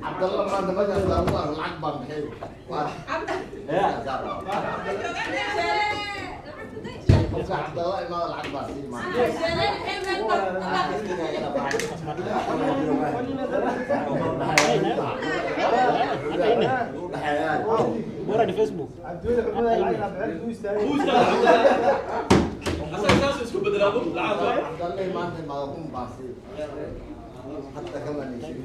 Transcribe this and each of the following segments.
Abdullah teman-teman yang baru lakbang kayak. Wah. Ya, siapa? Bukan Abdullah emang lakbang sih, Mas. Bura di Facebook. Abdullah emang mau pasti. Hatta kaman ini.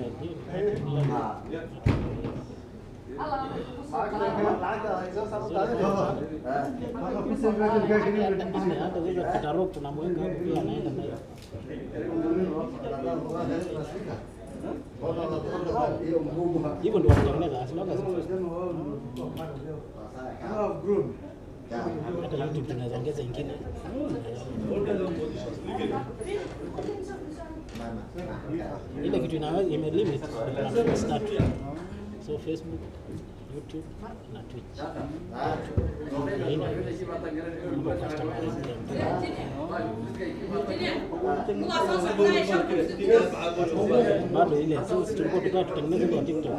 Even dua jam lagi, semoga ada YouTube tunazoongeza ingine. Ile kitu inaweza imelimit na start. So Facebook, YouTube na Twitch. Bado ile sisi tulikuwa tutengeneza kwa TikTok.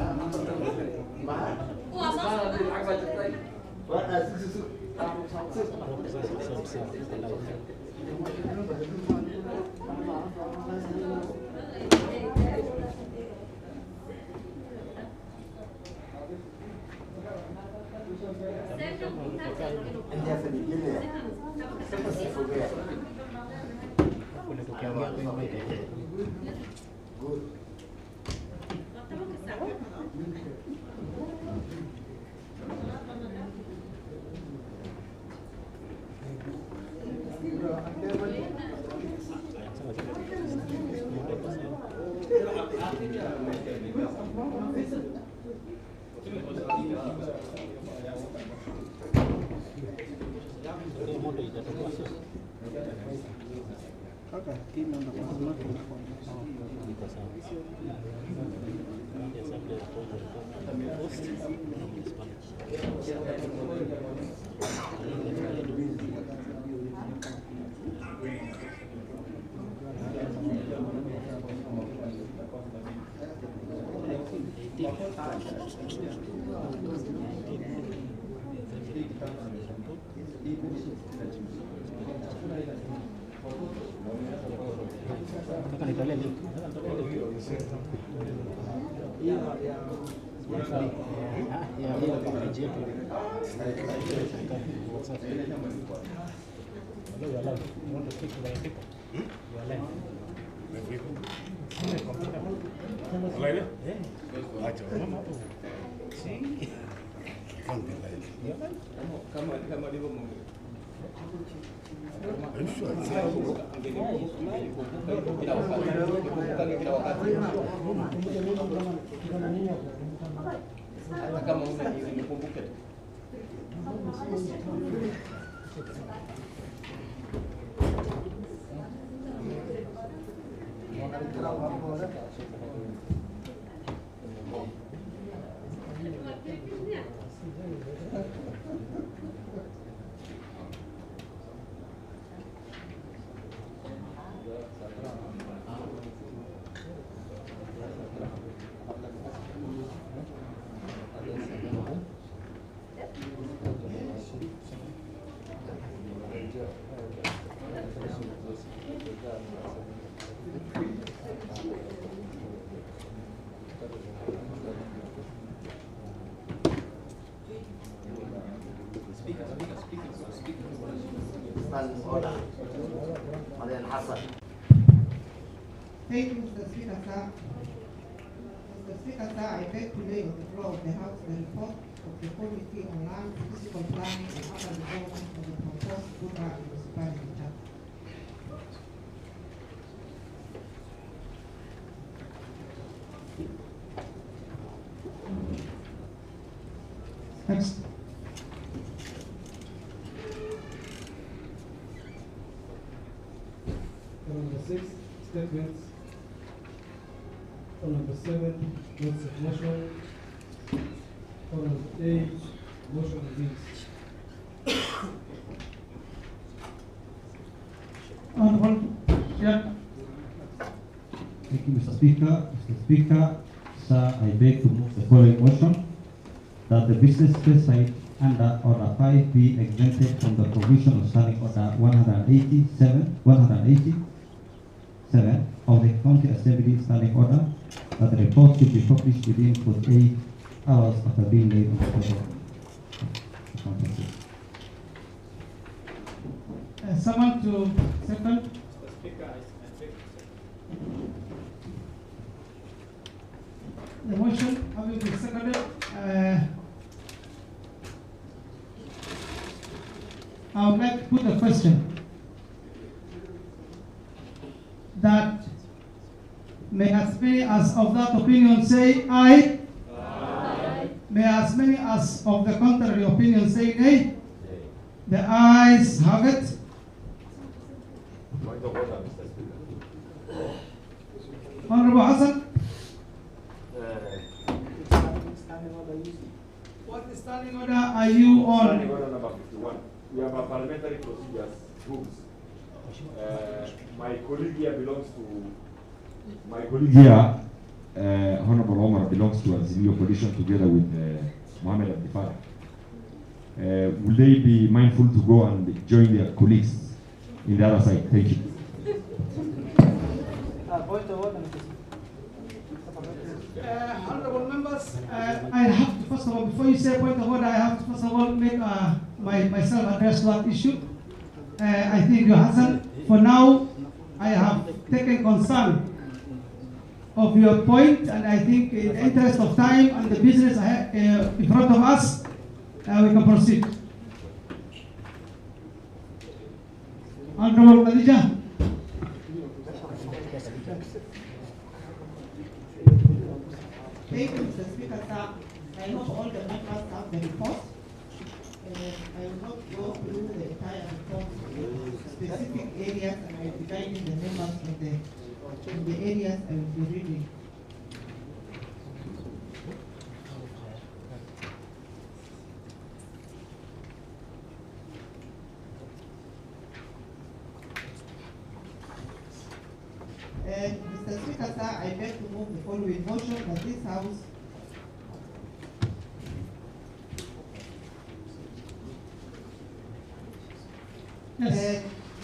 Thank you, Mr. Speaker, sir. Mr. Speaker, sir, I beg to lay on the floor of the House the report of the Committee on Land, Physical Planning and Urban Development of the proposed Bura Municipality Charter. Next. Number 6, statements. Number 7, notes of motion. Number 8, motion of these. Yeah. Thank you, Mr. Speaker. Mr. Speaker, Kasa, I beg to move the following motion, that the business specified under Order 5 be exempted from the provision of Standing Order 187 of the County Assembly Standing Order, that the report should be published within 48 hours after being laid on the table. Someone to second? The motion having been seconded, I would like to put a question that may as many as of that opinion say aye. Aye. May as many as of the contrary opinion say nay. The ayes have it. Honorable Hassan. What standing order are you on? Standing order number 51. We have a parliamentary procedures rules. My colleague here belongs to. My colleague here, Honorable Omar, belongs to Azimio coalition together with Mohammed Abdifar. Will they be mindful to go and join their colleagues in the other side? Thank you. Honorable members, I have to first of all, before you say point of order, I have to first of all make myself address one issue. I think Your Hassan, for now, I have taken concern of your point, and I think in the interest of time and the business in front of us, we can proceed. Honorable Khadija. Thank you, Mr. Speaker, sir. I hope all the members have the report. I will not go through the entire report, specific areas, and I will be guiding the members in the areas I will be reading. Mr. Speaker, sir, I beg to move the following motion that this House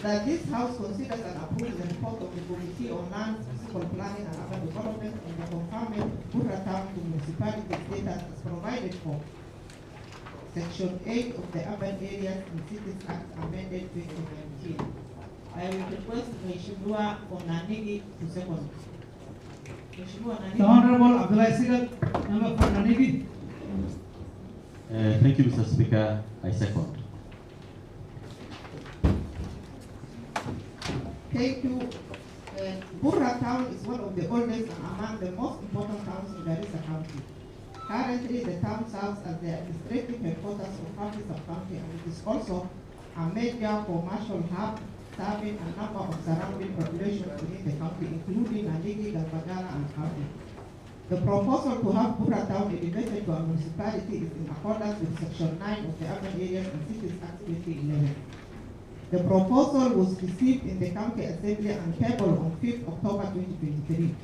that this House considers and approves the report of the Committee on Land, Physical Planning and Urban Development on the confirming Bura Town to municipality status as provided for Section 8 of the Urban Areas and Cities Act amended 2019. I will request Mheshimiwa Onanigi to second. Mheshimiwa Onanigi. The Honorable Abdullah Sigal, member for Nanigi. Thank you, Mr. Speaker. I second. Thank you. Bura Town is one of the oldest and among the most important towns in Garissa County. Currently, the town serves as the administrative headquarters of County Sub-County, and it is also a major commercial hub serving a number of surrounding populations within the county, including Nandigi, Galbagala, and County. The proposal to have Bura Town elevated to a municipality is in accordance with Section 9 of the Urban Areas and Cities Act 2011. The proposal was received in the County Assembly and tabled on 5th October 2023.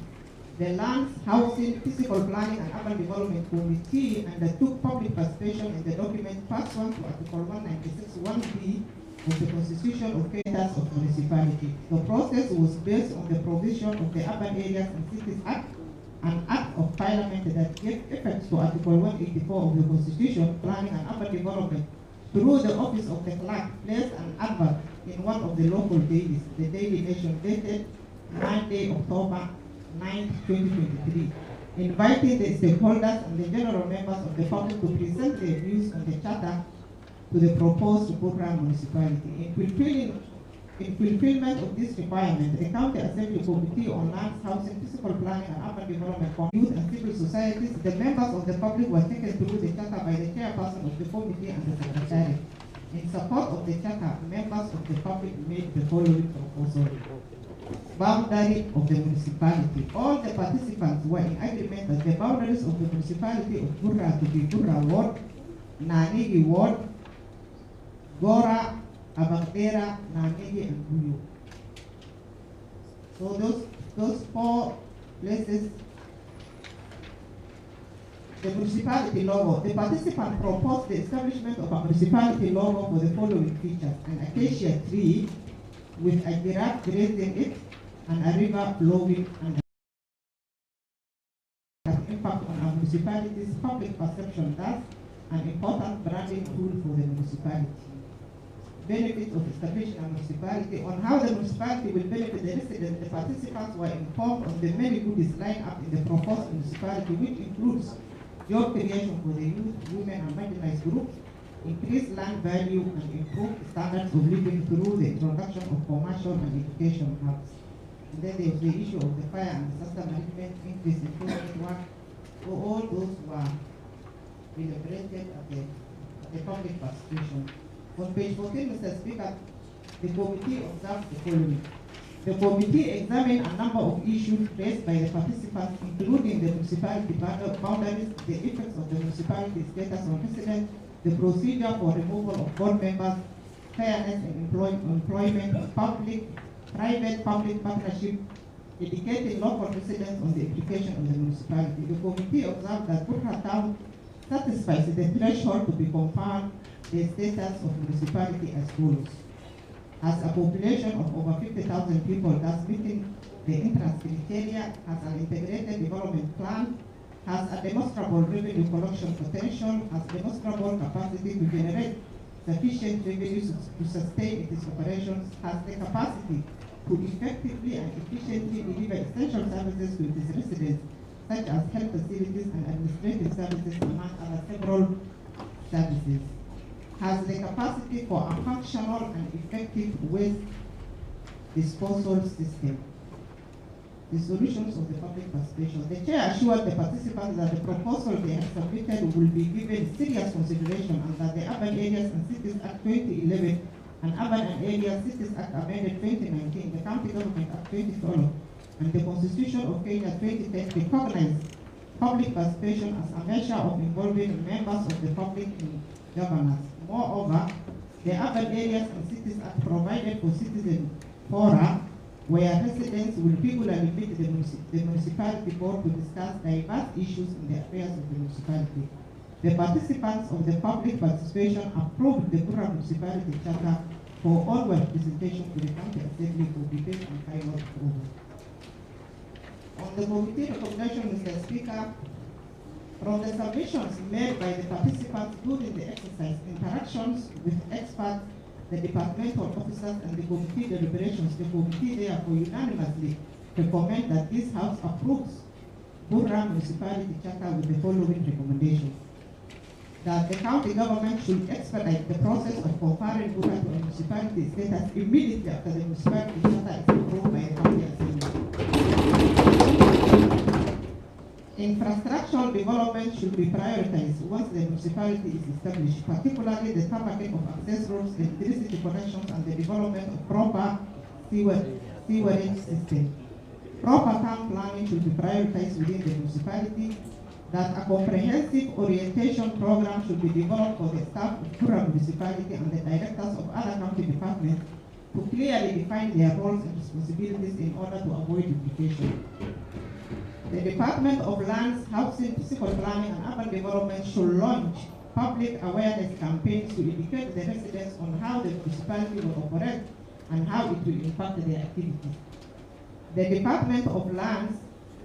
The Lands, Housing, Physical Planning and Urban Development Committee undertook public participation in the document pursuant to Article 196(1)(b) of the Constitution of Status of Municipality. The process was based on the provision of the Urban Areas and Cities Act, an Act of Parliament that gave effect to Article 184 of the Constitution, Planning and Urban Development, through the office of the clerk, placed an advert in one of the local dailies, the Daily Nation, dated Monday, October 9, 2023, inviting the stakeholders and the general members of the public to present their views on the charter to the proposed Bura Municipality. In fulfillment of this requirement, the County Assembly Committee on Lands, Housing, Physical Planning and Urban Development, Youth and Civil Societies, the members of the public were taken through the charter by the chairperson of the committee and the secretary. In support of the charter, members of the public made the following proposal. Boundary of the municipality. All the participants were in agreement that the boundaries of the municipality of Bura to be Bura Ward, Nanigi Ward, Gora, Abagdera, Nanigi, and Buyu. So those four places the municipality logo. The participant proposed the establishment of a municipality logo for the following features: an acacia tree with a giraffe grazing it, and a river flowing, and an impact on our municipality's public perception, thus an important branding tool for the municipality. Benefits of establishing a municipality. On how the municipality will benefit the residents, the participants were informed on the many goodies lined up in the proposed municipality, which includes job creation for the youth, women, and marginalized groups, increased land value, and improved standards of living through the introduction of commercial and education hubs. And then there's the issue of the fire and disaster management, increase in enforcement work. So all those were deliberated at the public participation. On page 14, Mr. Speaker, the committee observed the following. The committee examined a number of issues raised by the participants, including the municipality boundaries, the effects of the municipality status on residents, the procedure for removal of board members, fairness in employment, private-public partnership, educating local residents on the implication of the municipality. The committee observed that Bura Town satisfies the threshold to be conferred the status of municipality as follows. Has a population of over 50,000 people, thus meeting the entrance criteria, has an integrated development plan, has a demonstrable revenue collection potential, has demonstrable capacity to generate sufficient revenues to sustain its operations, has the capacity to effectively and efficiently deliver essential services to its residents, such as health facilities and administrative services, among other several services, has the capacity for a functional and effective waste disposal system. The solutions of the public participation. The chair assured the participants that the proposal they have submitted will be given serious consideration, and that the Urban Areas and Cities Act 2011 and Urban and Area Cities Act amended 2019, the County Government Act 2012, and the Constitution of Kenya 2010 recognize public participation as a measure of involving members of the public in governance. Moreover, the Urban Areas and Cities Act provided for citizen fora where residents will regularly meet the municipality board to discuss diverse issues in the affairs of the municipality. The participants of the public participation approved the Bura Municipality Charter for onward presentation to the County Assembly for debate and final approval. On the committee recommendation, Mr. Speaker, from the submissions made by the participants during the exercise, interactions with experts, the departmental officers, and the committee deliberations, the committee therefore unanimously recommend that this House approves Bura Municipality Charter with the following recommendations. That the county government should expedite the process of conferring Bura to a municipality status immediately after the municipality charter is approved by the County Assembly. Infrastructural development should be prioritized once the municipality is established, particularly the targeting of access roads, electricity connections, and the development of proper sewerage system. Proper town planning should be prioritized within the municipality. That a comprehensive orientation program should be developed for the staff of Bura Municipality and the directors of other county departments to clearly define their roles and responsibilities in order to avoid duplication. The Department of Lands, Housing, Physical Planning, and Urban Development should launch public awareness campaigns to educate the residents on how the municipality will operate and how it will impact their activities. The Department of Lands,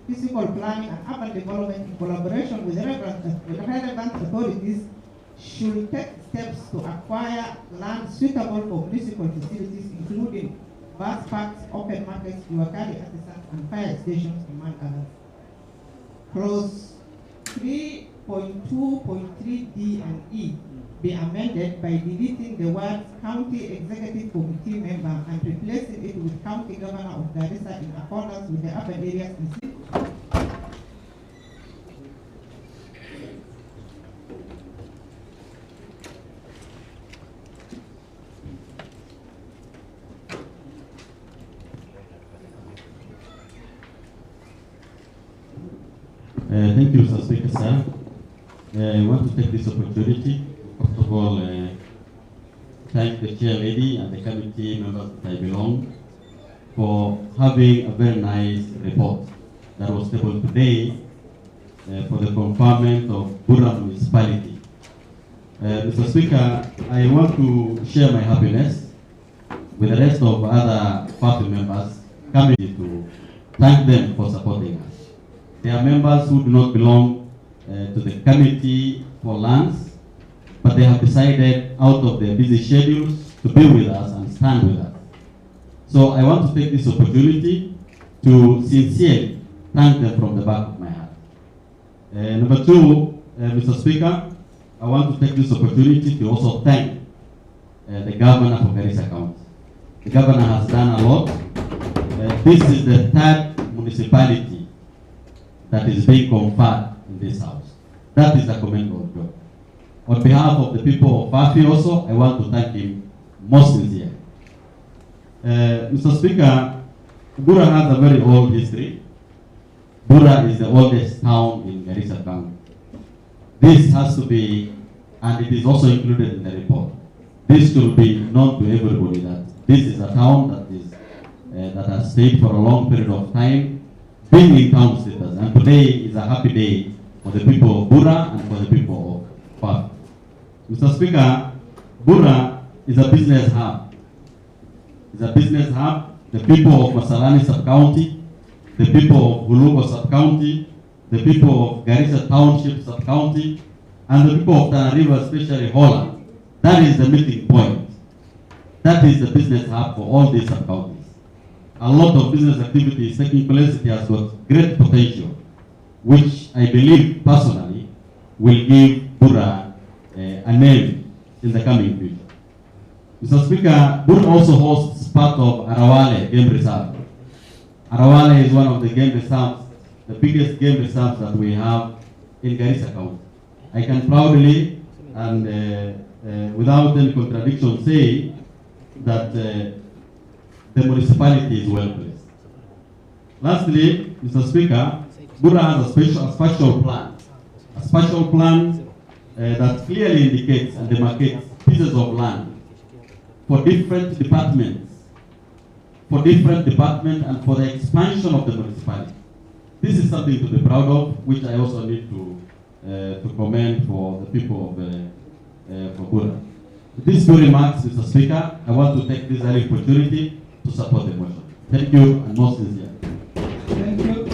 Physical Planning, and Urban Development, in collaboration with relevant authorities, should take steps to acquire land suitable for municipal facilities, including bus parks, open markets, Iwakari artisans, and fire stations, among others. Clause 3.2.3D and E be amended by deleting the words County Executive Committee member and replacing it with County Governor of Garissa in accordance with the Urban Areas and Cities. Thank you, Mr. Speaker, sir. I want to take this opportunity, first of all, thank the chair lady and the committee members that I belong for having a very nice report that was tabled today for the conferment of Bura Municipality. Mr. Speaker, I want to share my happiness with the rest of other party members coming to thank them for supporting us. There are members who do not belong to the Committee for Lands, but they have decided out of their busy schedules to be with us and stand with us. So I want to take this opportunity to sincerely thank them from the back of my heart. Number two, Mr. Speaker, I want to take this opportunity to also thank the governor for Garissa County. The governor has done a lot. This is the third municipality that is being conferred in this house. That is a commendable job. On behalf of the people of Fafi also, I want to thank him most sincerely. Mr. Speaker, Bura has a very old history. Bura is the oldest town in Garissa County. This has to be, and it is also included in the report. This should be known to everybody that this is a town that is that has stayed for a long period of time, being in town status. And today is a happy day for the people of Bura and for the people of Fafi. Mr. Speaker, Bura is a business hub. It's a business hub. The people of Masalani sub-county, the people of Hulugo sub-county, the people of Garissa Township sub-county, and the people of Tana River, especially Holland. That is the meeting point. That is the business hub for all these sub-counties. A lot of business activity is taking place. It has got great potential, which I believe personally will give Bura a name in the coming future. Mr. Speaker, Bura also hosts part of Arawale Game Reserve. Arawale is one of the game reserves, the biggest game reserves that we have in Garissa County. I can proudly and without any contradiction say that the municipality is well placed. Lastly, Mr. Speaker, Bura has a spatial plan that clearly indicates and demarcates pieces of land for different departments and for the expansion of the municipality. This is something to be proud of, which I also need to commend for the people of Bura. With these two remarks, Mr. Speaker, I want to take this early opportunity to support the motion. Thank you and most sincere. Thank you.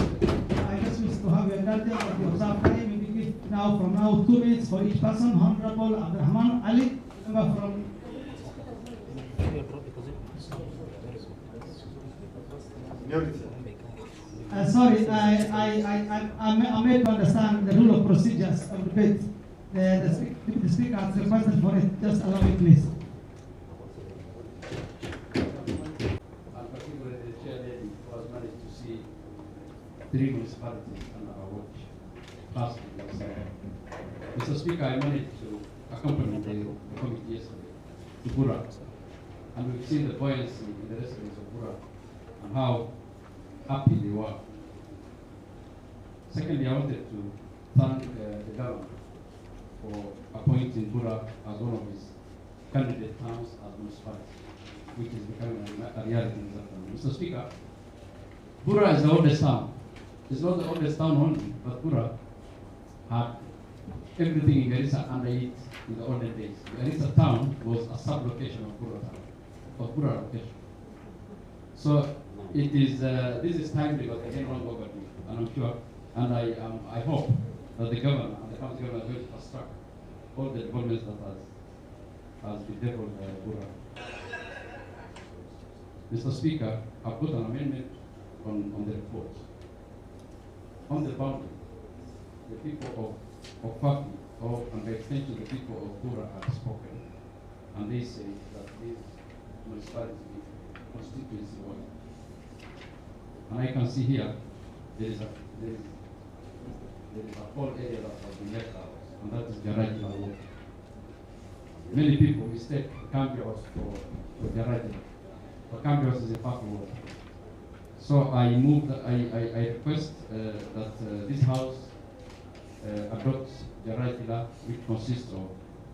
I just wish to have your indulgence of the observed time. We will give now from now 2 minutes for each person. Honorable Abdurrahman Ali, member from. Sorry, I made to understand the rule of procedures of the debate. The speaker has requested for it. Just allow me, please. And particularly the chair lady was managed to see 3 municipalities under our watch. Last week was Mr. Speaker, I managed to accompany the committee yesterday to Bura, and we've seen the buoyancy in the residents of Bura and how happy they were. Secondly, I wanted to thank the governor for appointing Bura as one of his candidate towns as municipality, which is becoming a reality in that town. Mr. Speaker, Bura is the oldest town. It's not the oldest town only, but Bura had everything in Garissa under it in the olden days. Garissa town was a sub-location of Bura town, of Bura location. So it is, this is timely because again wrong overdue, and I'm sure, and I hope that the governor and the county government are going to fast track all the developments that has bedeviled Bura. Mr. Speaker, I've got an amendment on the report. On the boundary, the people of Fafi, and by extension the people of Bura have spoken, and they say that this municipality constituency one. And I can see here there is a whole area that has been left out, and that is garage land. Many people mistake Cambios for garage, but Cambios is a part of water. So I move that I request that this house adopts Jaraitila, which consists of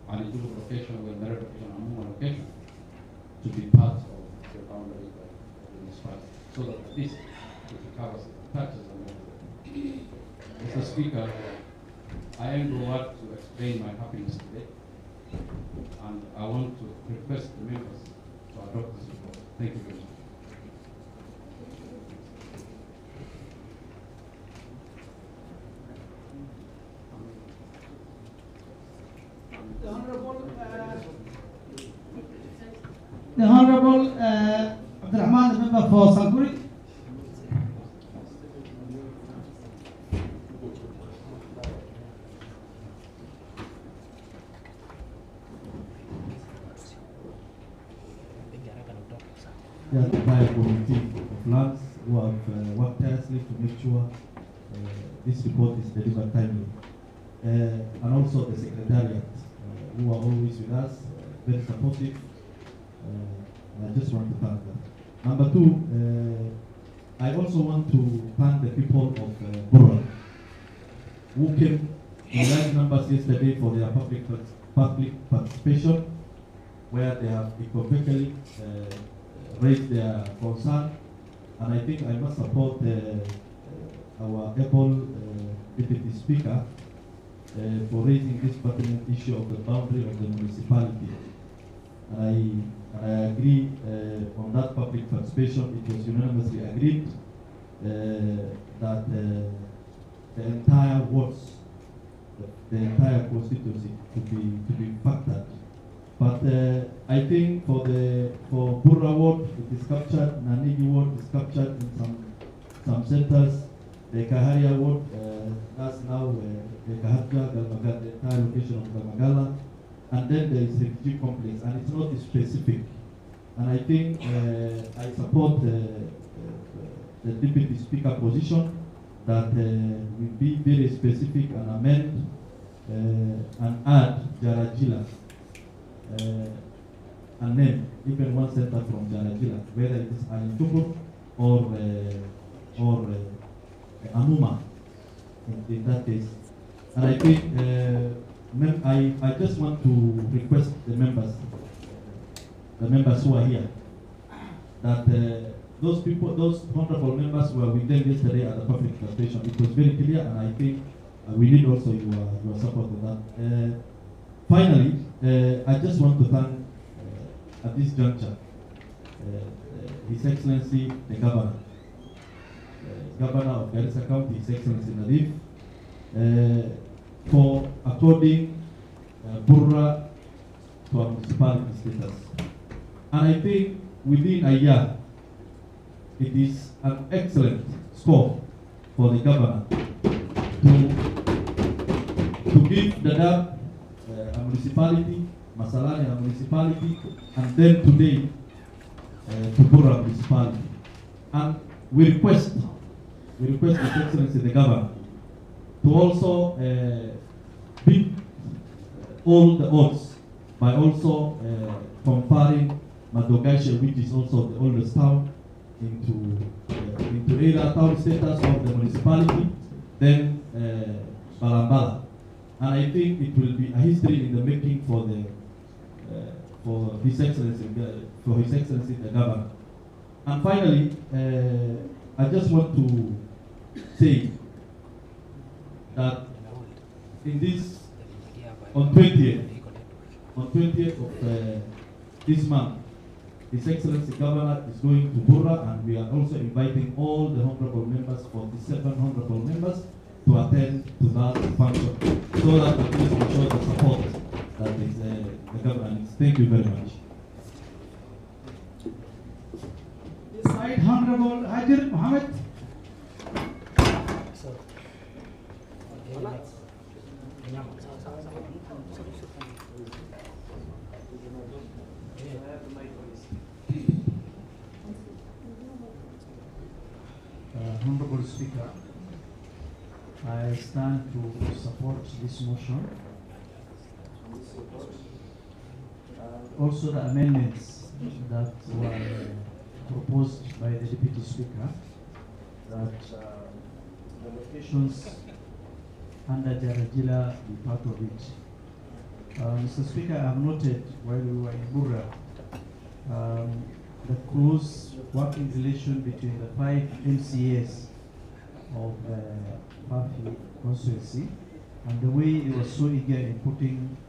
an Idulu location, Wendere location, and Muma location, to be part of the boundary of the municipality, so that at least it covers the taxes and everything. Mr. Speaker, I am the one to explain my happiness today, and I want to request the members to adopt this report. Thank you very much. The Honorable Abdurrahman, the member for Sanguri. The entire committee of lands who have worked tirelessly to make sure this report is delivered timely. And also the secretariat who are always with us, very supportive. I just want to thank them. Number two, I also want to thank the people of Bura who came in large numbers yesterday for their public participation, where they have equivocally raised their concern. And I think I must support our able Deputy Speaker for raising this pertinent issue of the boundary of the municipality. And I agree on that public participation. It was unanimously agreed that the entire wards, the entire constituency to be factored. But I think for Bura ward it is captured, Nanigi ward is captured in some centers. The Kaharia ward, that's now the Kahaja, the entire location of Galmagala. And then there is the refugee complex, and it's not specific. And I think I support the Deputy Speaker position that we be very specific and amend and add Jarajila and name even one center from Jarajila, whether it is Ayintubur or Amuma in that case. And I think I just want to request the members who are here, that those people, those honorable members who were with them yesterday at the public participation, it was very clear, and I think we need also your support on that. Finally, I just want to thank at this juncture His Excellency the Governor, Governor of Garissa County, His Excellency Nadif, for according Bura to our municipality status. And I think within a year, it is an excellent score for the governor to give Dadaab a municipality, Masalani a municipality, and then today to Bura municipality. And we request His Excellency the Governor to also beat all the odds by also comparing Madogashe, which is also the oldest town, into either town status of the municipality, then Balambala. And I think it will be a history in the making for His Excellency the Governor. And finally, I just want to say that in this, on 20th of this month, His Excellency Governor is going to Bura, and we are also inviting all the honorable members, 47 honorable members, to attend to that function, so that at least we show the support that is the governor needs. Thank you very much. This side, Honorable Hajir Mohammed. Honorable Speaker, I stand to support this motion. Also the amendments that were proposed by the Deputy Speaker, that the locations under Jarajila be part of it. Mr. Speaker, I have noted while we were in Bura, the close working relation between the 5 MCAs of Fafi constituency and the way they were so eager in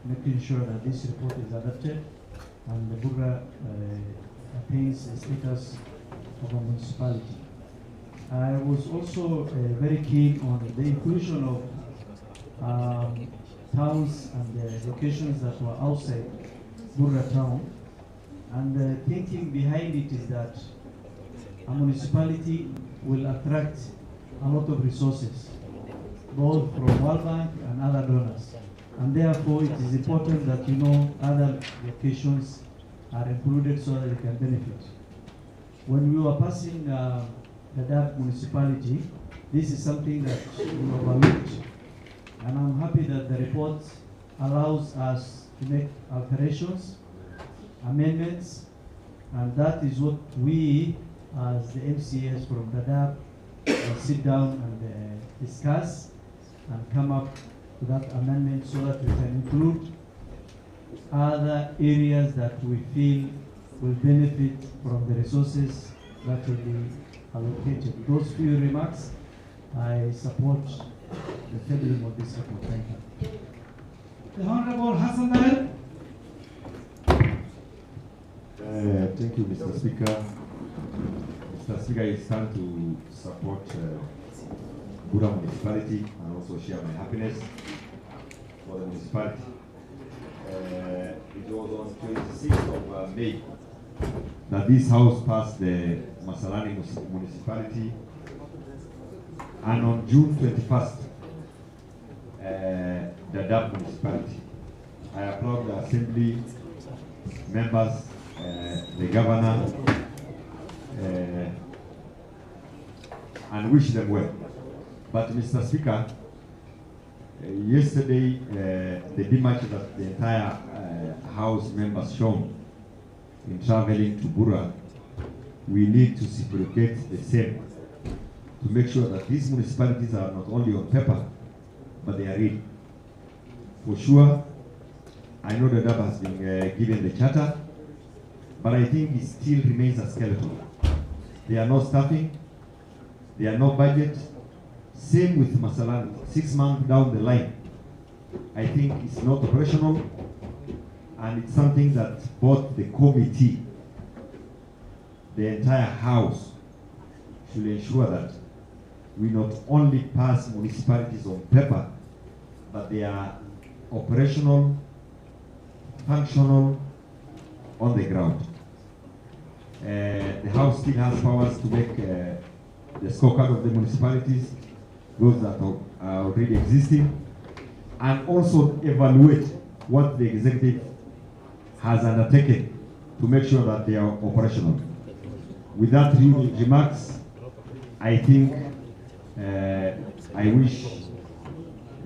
making sure that this report is adopted and the Bura attains the status of a municipality. I was also very keen on the inclusion of towns and the locations that were outside Bura town. And the thinking behind it is that a municipality will attract a lot of resources, both from World Bank and other donors. And therefore, it is important that other locations are included so that they can benefit. When we were passing the Dadaab municipality, this is something that we overlooked. And I'm happy that the report allows us to make alterations, amendments, and that is what we, as the MCAs from Dadaab, will sit down and discuss and come up with that amendment so that we can include other areas that we feel will benefit from the resources that will be allocated. Those few remarks, I support the tabling of this report. Thank you. The Honorable Hassan Daher. Thank you, Mr. Speaker. Mr. Speaker, it's time to support Bura Municipality and also share my happiness for the municipality. It was on 26th of May that this house passed the Masalani municipality, and on June 21st, the Dadaab municipality. I applaud the assembly members, the governor, and wish them well. But Mr. Speaker, yesterday, the demarch that the entire House members shown in traveling to Bura, we need to reciprocate the same to make sure that these municipalities are not only on paper, but they are real. For sure, I know that Dadaab has been given the charter, but I think it still remains a skeleton. There are no staffing, there are no budget. Same with Masalani, 6 months down the line. I think it's not operational, and it's something that both the committee, the entire house, should ensure that we not only pass municipalities on paper, but they are operational, functional, on the ground. The house still has powers to make the scorecard of the municipalities, those that are already existing, and also evaluate what the executive has undertaken to make sure that they are operational. With that remarks, I think I wish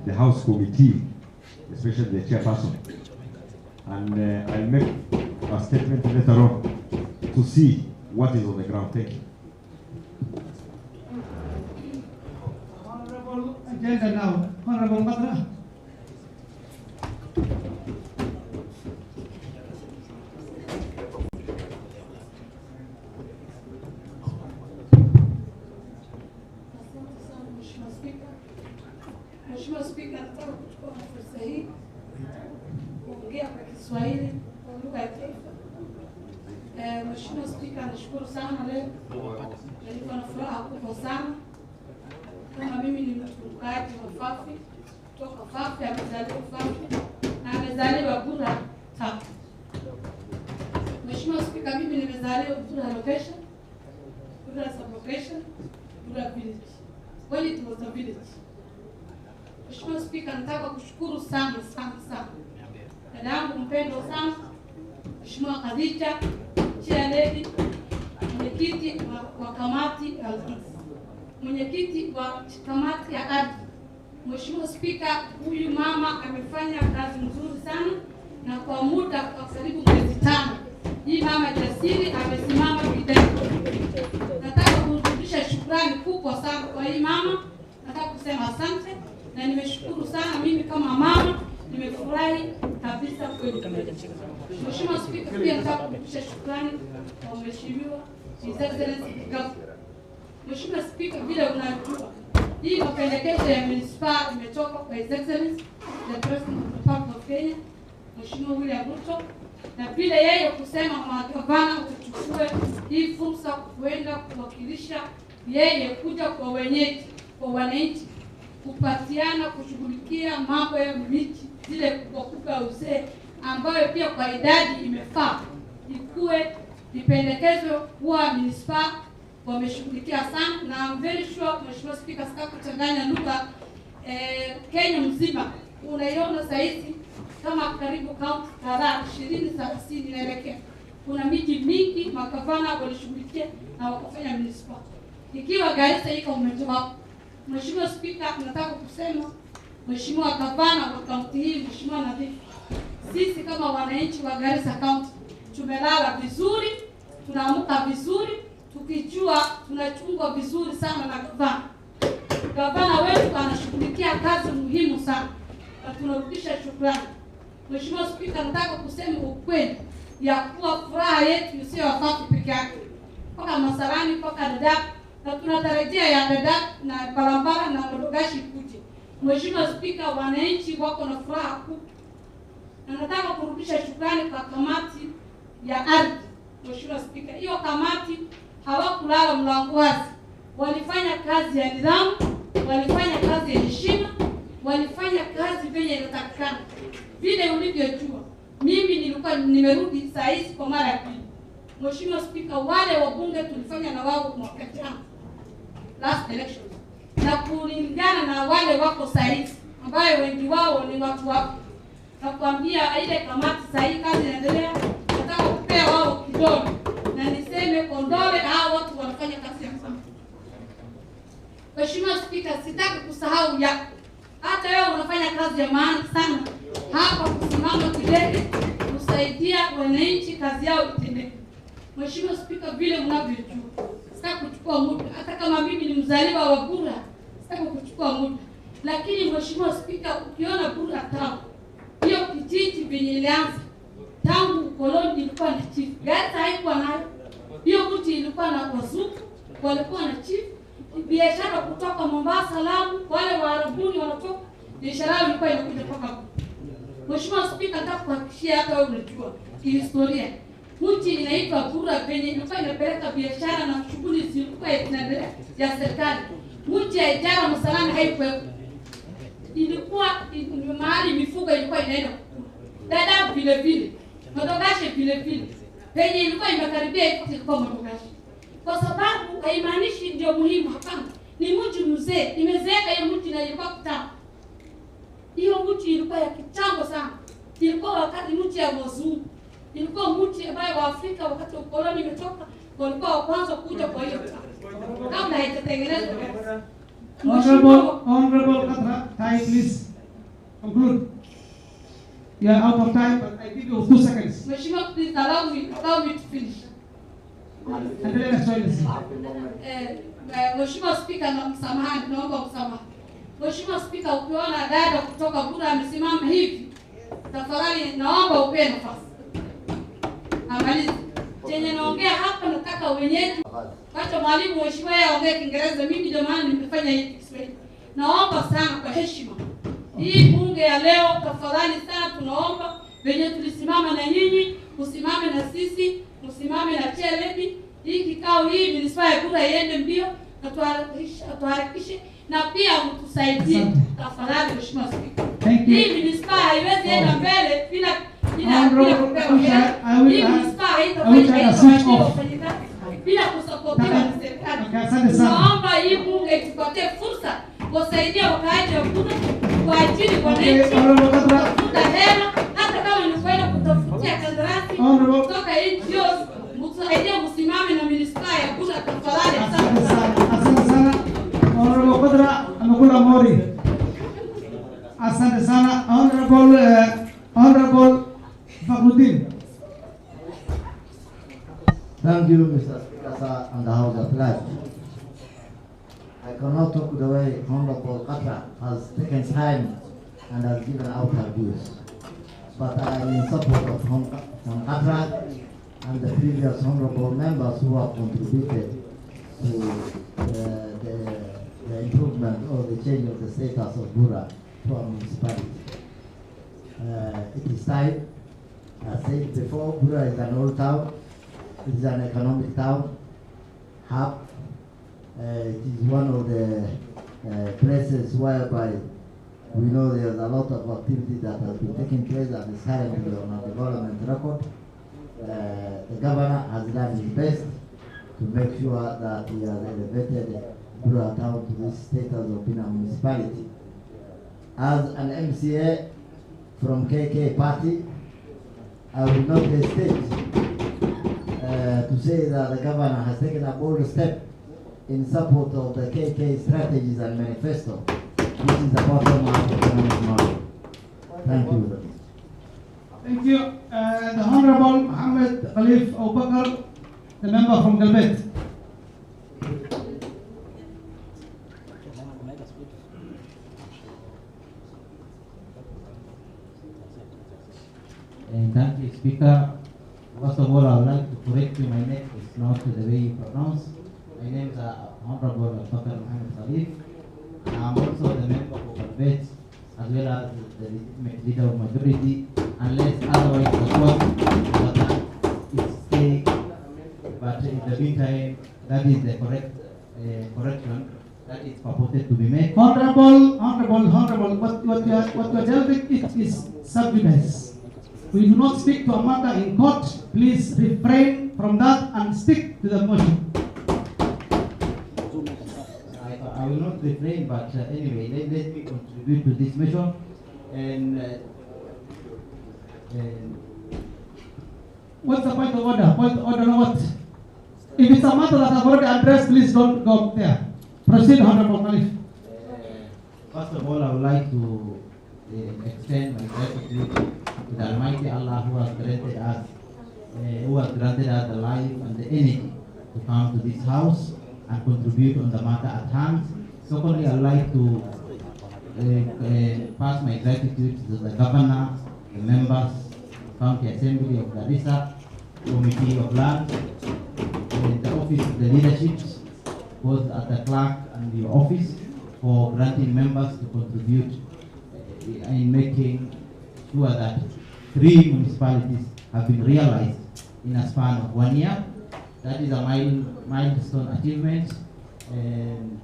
the House Committee, especially the chairperson, and I'll make a statement later on to see what is on the ground. Thank you. Honorable agenda now. Honorable Matra. Mheshimiwa Spika, nataka kuchukua fursa hii kuongea kwa Kiswahili kwa lugha ya taifa. Mheshimiwa Spika, nashukuru sana leo. Nilikuwa na furaha kubwa sana. Kama mimi ni mtukaji wa Fafi, kutoka Fafi, amezaliwa Fafi na amezaliwa Bura Tatu. Mheshimiwa Spika, mimi nimezaliwa Bura location, Bura sub-location, Bura village. Well, it was a village. Mheshimiwa Spika, nataka kushukuru sana dada yangu mpendwa sana, Mheshimiwa Khadija Chialedi, mwenyekiti wa kamati ya mwenyekiti wa kamati ya ardhi. Mheshimiwa Spika, huyu mama amefanya kazi nzuri sana, na kwa muda wa karibu miezi 5 hii mama jasiri amesimama vitendo. Nataka kurudisha shukrani kubwa sana kwa hii mama. Nataka kusema asante na nimeshukuru sana. Mimi kama mama nimefurahi kabisa kweli. Mheshimiwa Spika, pia nataka kurudisha shukrani kwa Mheshimiwa His Excellency Gavana. Mheshimiwa Spika, vile unajua Hii mapendekezo ya municipal imetoka kwa His Excellency the President of the Republic of Kenya, Mheshimiwa William Ruto, na vile yeye kusema magavana tuchukue hii fursa kuenda kuwakilisha yeye kuja kwa wenyeji, kwa wananchi, kupatiana kushughulikia mambo ya miji zile kubwa uzee ambayo pia kwa idadi imefaa ikuwe vipendekezo kuwa municipal wameshughulikia sana, na I'm very sure Mheshimiwa Speaker, sika kuchanganya lugha Kenya mzima unaiona saizi kama karibu kaunti kadhaa 20-30 inaelekea. Kuna miji mingi magavana walishughulikia na wakafanya municipal. Ikiwa Garissa iko umetoka, Mheshimiwa Speaker, nataka kusema Mheshimiwa gavana wa kaunti hii, Mheshimiwa Nadhif, sisi kama wananchi wa Garissa County tumelala vizuri, tunaamka vizuri, tukijua tunachungwa vizuri sana na gavana. Gavana wetu anashughulikia kazi muhimu sana na tunarudisha shukrani. Mheshimiwa Speaker, nataka kusema ukweli ya kuwa furaha yetu sio wakati peke yake, mpaka Masarani, mpaka Dadaab, na tunatarajia ya Dadaab na barabara na Modogashi kuje. Mheshimiwa Speaker, wananchi wako na furaha kubwa, na nataka kurudisha shukrani kwa kamati ya ardhi. Mheshimiwa Speaker, hiyo kamati hawakulala mlango wazi, walifanya kazi ya nidhamu, walifanya kazi ya heshima, walifanya kazi venye inatakikana. Vile ulivyojua, mimi nilikuwa nimerudi saa hizi kwa mara ya pili. Mheshimiwa Speaker, wale wabunge tulifanya na wao mwaka jana last election, na kulingana na wale wako saa hizi ambayo wengi wao ni watu wako, na kuambia ile kamati saa hii kazi inaendelea. Nataka kupea wao kidole na niseme kondole, hao watu wanafanya kazi ya sana. Mheshimiwa Speaker, sitaki kusahau yako. Hata wewe unafanya kazi ya maana sana hapa kusimama kidete kusaidia wananchi kazi yao itendeke. Mheshimiwa Speaker, vile mnavyojua, sitaki kuchukua muda, hata kama mimi ni mzaliwa wa Bura, sitaki kuchukua muda. Lakini Mheshimiwa Speaker, ukiona Bura town, hiyo kijiji venye ilianza tangu ukoloni ilikuwa na chief. Garissa haikuwa nayo. Hiyo mji ilikuwa na wazungu, walikuwa na chief. Biashara kutoka Mombasa, Lamu, wale Waarabuni wanatoka, biashara yao ilikuwa inakuja mpaka. Mheshimiwa Speaker, nataka kuhakikishia hata wewe unajua kihistoria. Mji inaitwa Bura venye ilikuwa inapeleka biashara na shughuli zilikuwa zinaendelea ya serikali. Mji ya Ijara Msalani haikuwa. Ilikuwa mahali mifugo ilikuwa inaenda kukula. Dadaab vile vile. Modogashi vile vile. Penye ilikuwa imekaribia ilikuwa Modogashi. Kwa sababu haimaanishi ndio muhimu, hapana. Ni mji mzee, imezeeka hiyo mji na ilikuwa kitambo. Hiyo mji ilikuwa ya kitambo sana. Ilikuwa wakati mji ya wazungu. Ilikuwa mji ambayo Waafrika wakati ukoloni umetoka walikuwa wa kwanza kuja kwa hiyo town. Kabla haijatengenezwa. Honorable Katra, time please. Conclude. You are out of time, but I give you 2 seconds. Mheshimiwa, please allow me to finish. Endelea swali. Mheshimiwa Speaker, na msamahani, naomba msamaha. Mheshimiwa Speaker, ukiona dada kutoka Bura amesimama hivi, tafadhali naomba upe nafasi. Amaliza. Chenye naongea hapa nataka wenyeji. Wacha mwalimu mheshimiwa yeye aongee Kiingereza, mimi ndio maana nimefanya hivi Kiswahili. Naomba sana kwa heshima. Hii bunge ya leo tafadhali sana tunaomba wenye tulisimama na nyinyi, usimame na sisi, usimame na chair lady. Hii kikao hii municipal ya Bura iende mbio na tuharakishe na pia mtusaidie tafadhali Mheshimiwa Speaker. Hii municipal haiwezi enda mbele bila bila kusapotiwa na serikali. Naomba hii bunge tupatie fursa kusaidia wakaaji wa Bura kwa ajili ya wananchi kutafuta hela, hata kama ni kwenda kutafutia kandarasi kutoka NGOs, mtusaidie msimame na municipal ya Bura tafadhali. Asante sana. Honorable Katra amekula mori. Asante sana. Honorable Fakhruddin. Thank you, Mr. Speaker, and the House at large. I cannot talk the way Honorable Katra has taken time and has given out her views. But I am in support of Honorable Katra and the previous honorable members who have contributed to the the improvement or the change of the status of Bura to our municipality. It is time, as said before, Bura is an old town, it is an economic town, hub. It is one of the places whereby we know there's a lot of activity that has been taking place and is currently on our development record. The governor has done his best to make sure that he has elevated Bura town to this status of being a municipality. As an MCA from KK party, I will not hesitate to say that the governor has taken a bold step in support of the KK strategies and manifesto. This is the bottom of economic model. Thank you. Thank you. The Honorable Mohammed Khalif Abubakar, the member from Galbet. Thank you, Speaker. First of all, I would like to correct you. My name is not the way you pronounce. My name is Honorable Abubakar Mohammed Khalif. I'm also the member of Galbet, as well as the legitimate leader of majority, unless otherwise it's stay. But in the meantime, that is the correct correction that is purported to be made. Honorable, what you are delving it is subjudice. We do not speak to a matter in court. Please refrain from that and stick to the motion. I will not refrain, but anyway, let me contribute to this motion. And what's the point of order? Point of order what? If it's a matter that I've already addressed, please don't go there. Proceed, Honorable Khalif. First of all, I would like to extend my gratitude to the Almighty Allah who has granted us the life and the energy to come to this house and contribute on the matter at hand. Secondly, I would like to pass my gratitude to the governor, the members, County Assembly of Garissa, Committee of Land, the office of the leaderships, both at the clerk and the office, for granting members to contribute in making sure that 3 municipalities have been realized in a span of 1 year. That is a milestone achievement. And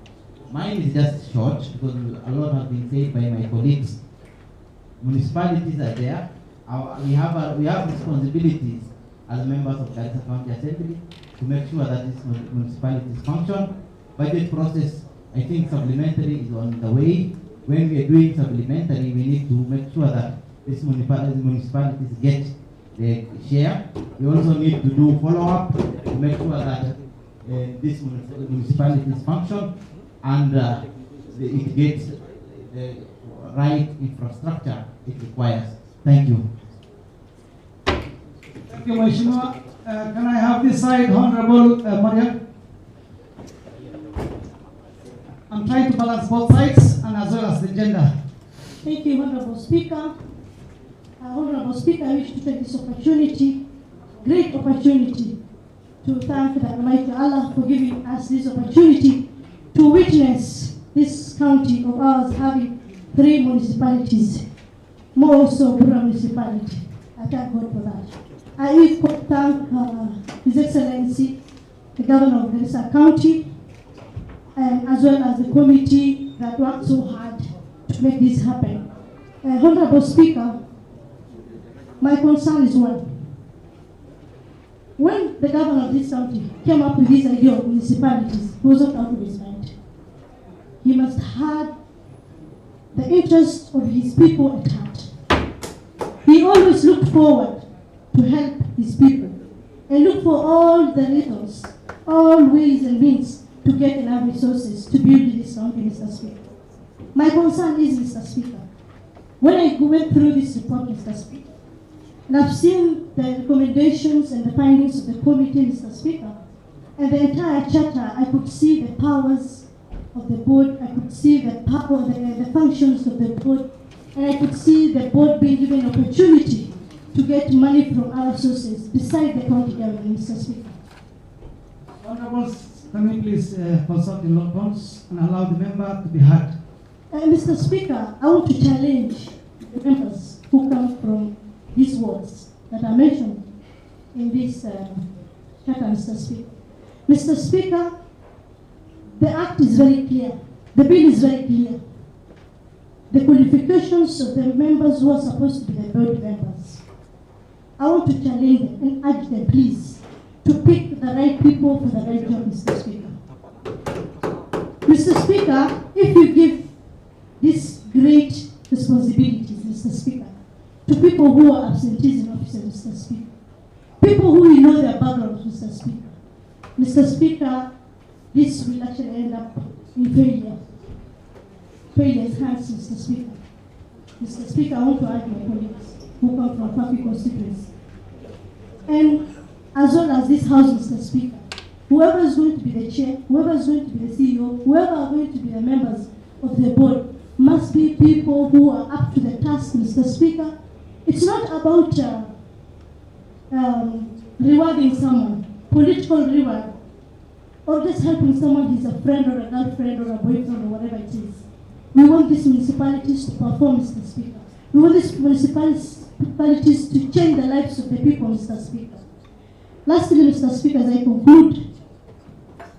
mine is just short because a lot has been said by my colleagues. Municipalities are there. We have responsibilities as members of Garissa County Assembly to make sure that these municipalities function. Budget process, I think supplementary is on the way. When we are doing supplementary, we need to make sure that these municipalities get their share. We also need to do follow-up to make sure that these municipalities function and it gets the right infrastructure it requires. Thank you. Thank you, Mheshimiwa. Can I have this side, Honorable Mariam? I'm trying to balance both sides and as well as the gender. Thank you, Honorable Speaker. Honorable Speaker, I wish to take this opportunity, great opportunity, to thank the Almighty Allah for giving us this opportunity to witness this county of ours having 3 municipalities, more so Bura Municipality. I thank God for that. I wish to thank His Excellency, the Governor of Garissa County, and as well as the committee that worked so hard to make this happen. Honorable Speaker, my concern is one. When the governor of this county came up with this idea of municipalities, he was not out of his mind. He must have the interest of his people at heart. He always looked forward to help his people and look for all the riddles, all ways and means to get enough resources to build this county, Mr. Speaker. My concern is, Mr. Speaker, when I went through this report, Mr. Speaker, and I've seen the recommendations and the findings of the committee, Mr. Speaker, and the entire charter, I could see the powers of the board, I could see the power, the functions of the board, and I could see the board being given opportunity to get money from our sources beside the county government, Mr. Speaker. Honorable can we please consult the law firms and allow the member to be heard? Mr. Speaker, I want to challenge the members who come from these wards that are mentioned in this charter, Mr. Speaker. Mr. Speaker, the act is very clear. The bill is very clear. The qualifications of the members who are supposed to be the board members. I want to challenge them and urge them, please, to pick the right people for the right job, Mr. Speaker. Mr. Speaker, if you give these great responsibilities, Mr. Speaker, to people who are absentees in office, Mr. Speaker, people who will know their backgrounds, Mr. Speaker. Mr. Speaker, this will actually end up in failure. Failure's hands, Mr. Speaker. Mr. Speaker, I want to urge my colleagues who come from Fafi constituency, and as well as this House, Mr. Speaker, whoever is going to be the chair, whoever is going to be the CEO, whoever are going to be the members of the board, must be people who are up to the task, Mr. Speaker. It's not about rewarding someone, political reward, or just helping someone who's a friend or a girlfriend or a boyfriend or whatever it is. We want these municipalities to perform, Mr. Speaker. We want these municipalities to change the lives of the people, Mr. Speaker. Lastly, Mr. Speaker, as I conclude,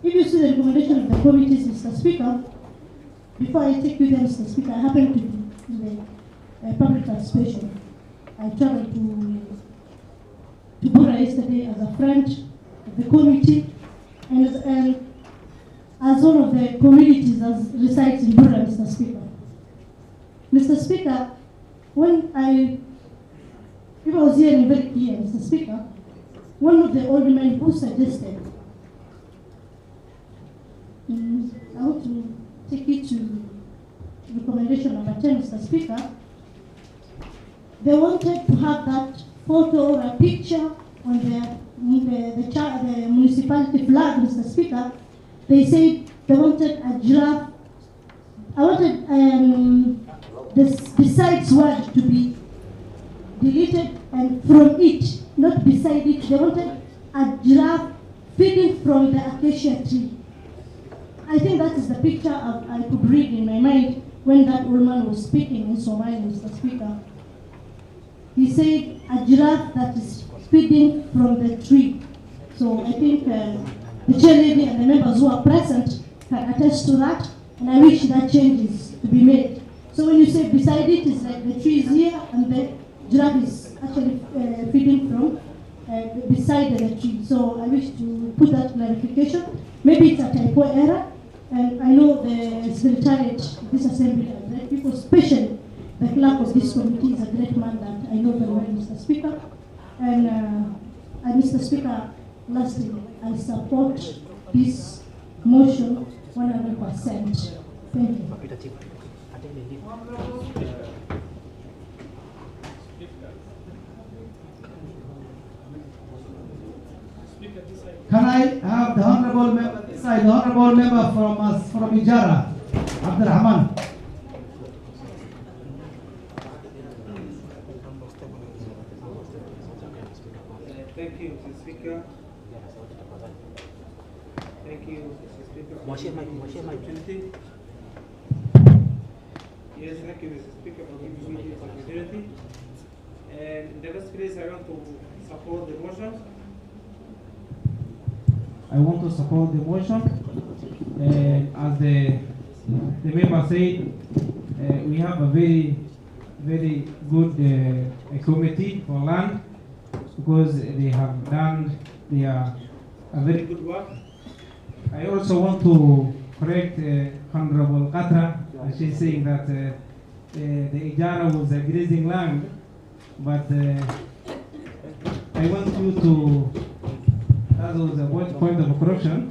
if you see the recommendation of the committees, Mr. Speaker, before I take you there, Mr. Speaker, I happen to be in the public transportation. I traveled to Bura yesterday as a friend of the committee and as one of the communities that resides in Bura, Mr. Speaker. Mr. Speaker, if I was hearing very clear, Mr. Speaker, one of the old men who suggested, I want to take it to recommendation number 10, Mr. Speaker. They wanted to have that photo or a picture on the municipality flag, Mr. Speaker. They said they wanted a giraffe. I wanted the sides word to be deleted and from it, not beside it. They wanted a giraffe feeding from the acacia tree. I think that is the picture I could read in my mind when that old man was speaking in Somali, Mr. Speaker. He said a giraffe that is feeding from the tree. So I think the chairlady and the members who are present can attest to that, and I wish that change is to be made. So when you say beside it, it's like the tree is here and the giraffe is actually feeding from beside the tree. So I wish to put that clarification. Maybe it's a typo error, and I know the secretariat of this assembly are great people, especially the clerk of this committee is a great man that I know very well, Mr. Speaker. And Mr. Speaker, lastly, I support this motion 100%. Thank you. Can I have the honorable member this side, the honorable member from Ijara, Abdurrahman? Thank you, Mr. Speaker. Thank you, Mr. Speaker. Opportunity. Yes, thank you, Mr. Speaker, for giving me this opportunity. And in the first place, I want to support the motion. I want to support the motion. As the member said, we have a very good committee for land, because they have done a very good work. I also want to correct Honorable Katra. She's saying that the Ijara was a grazing land, but I want you to, that was a point of correction.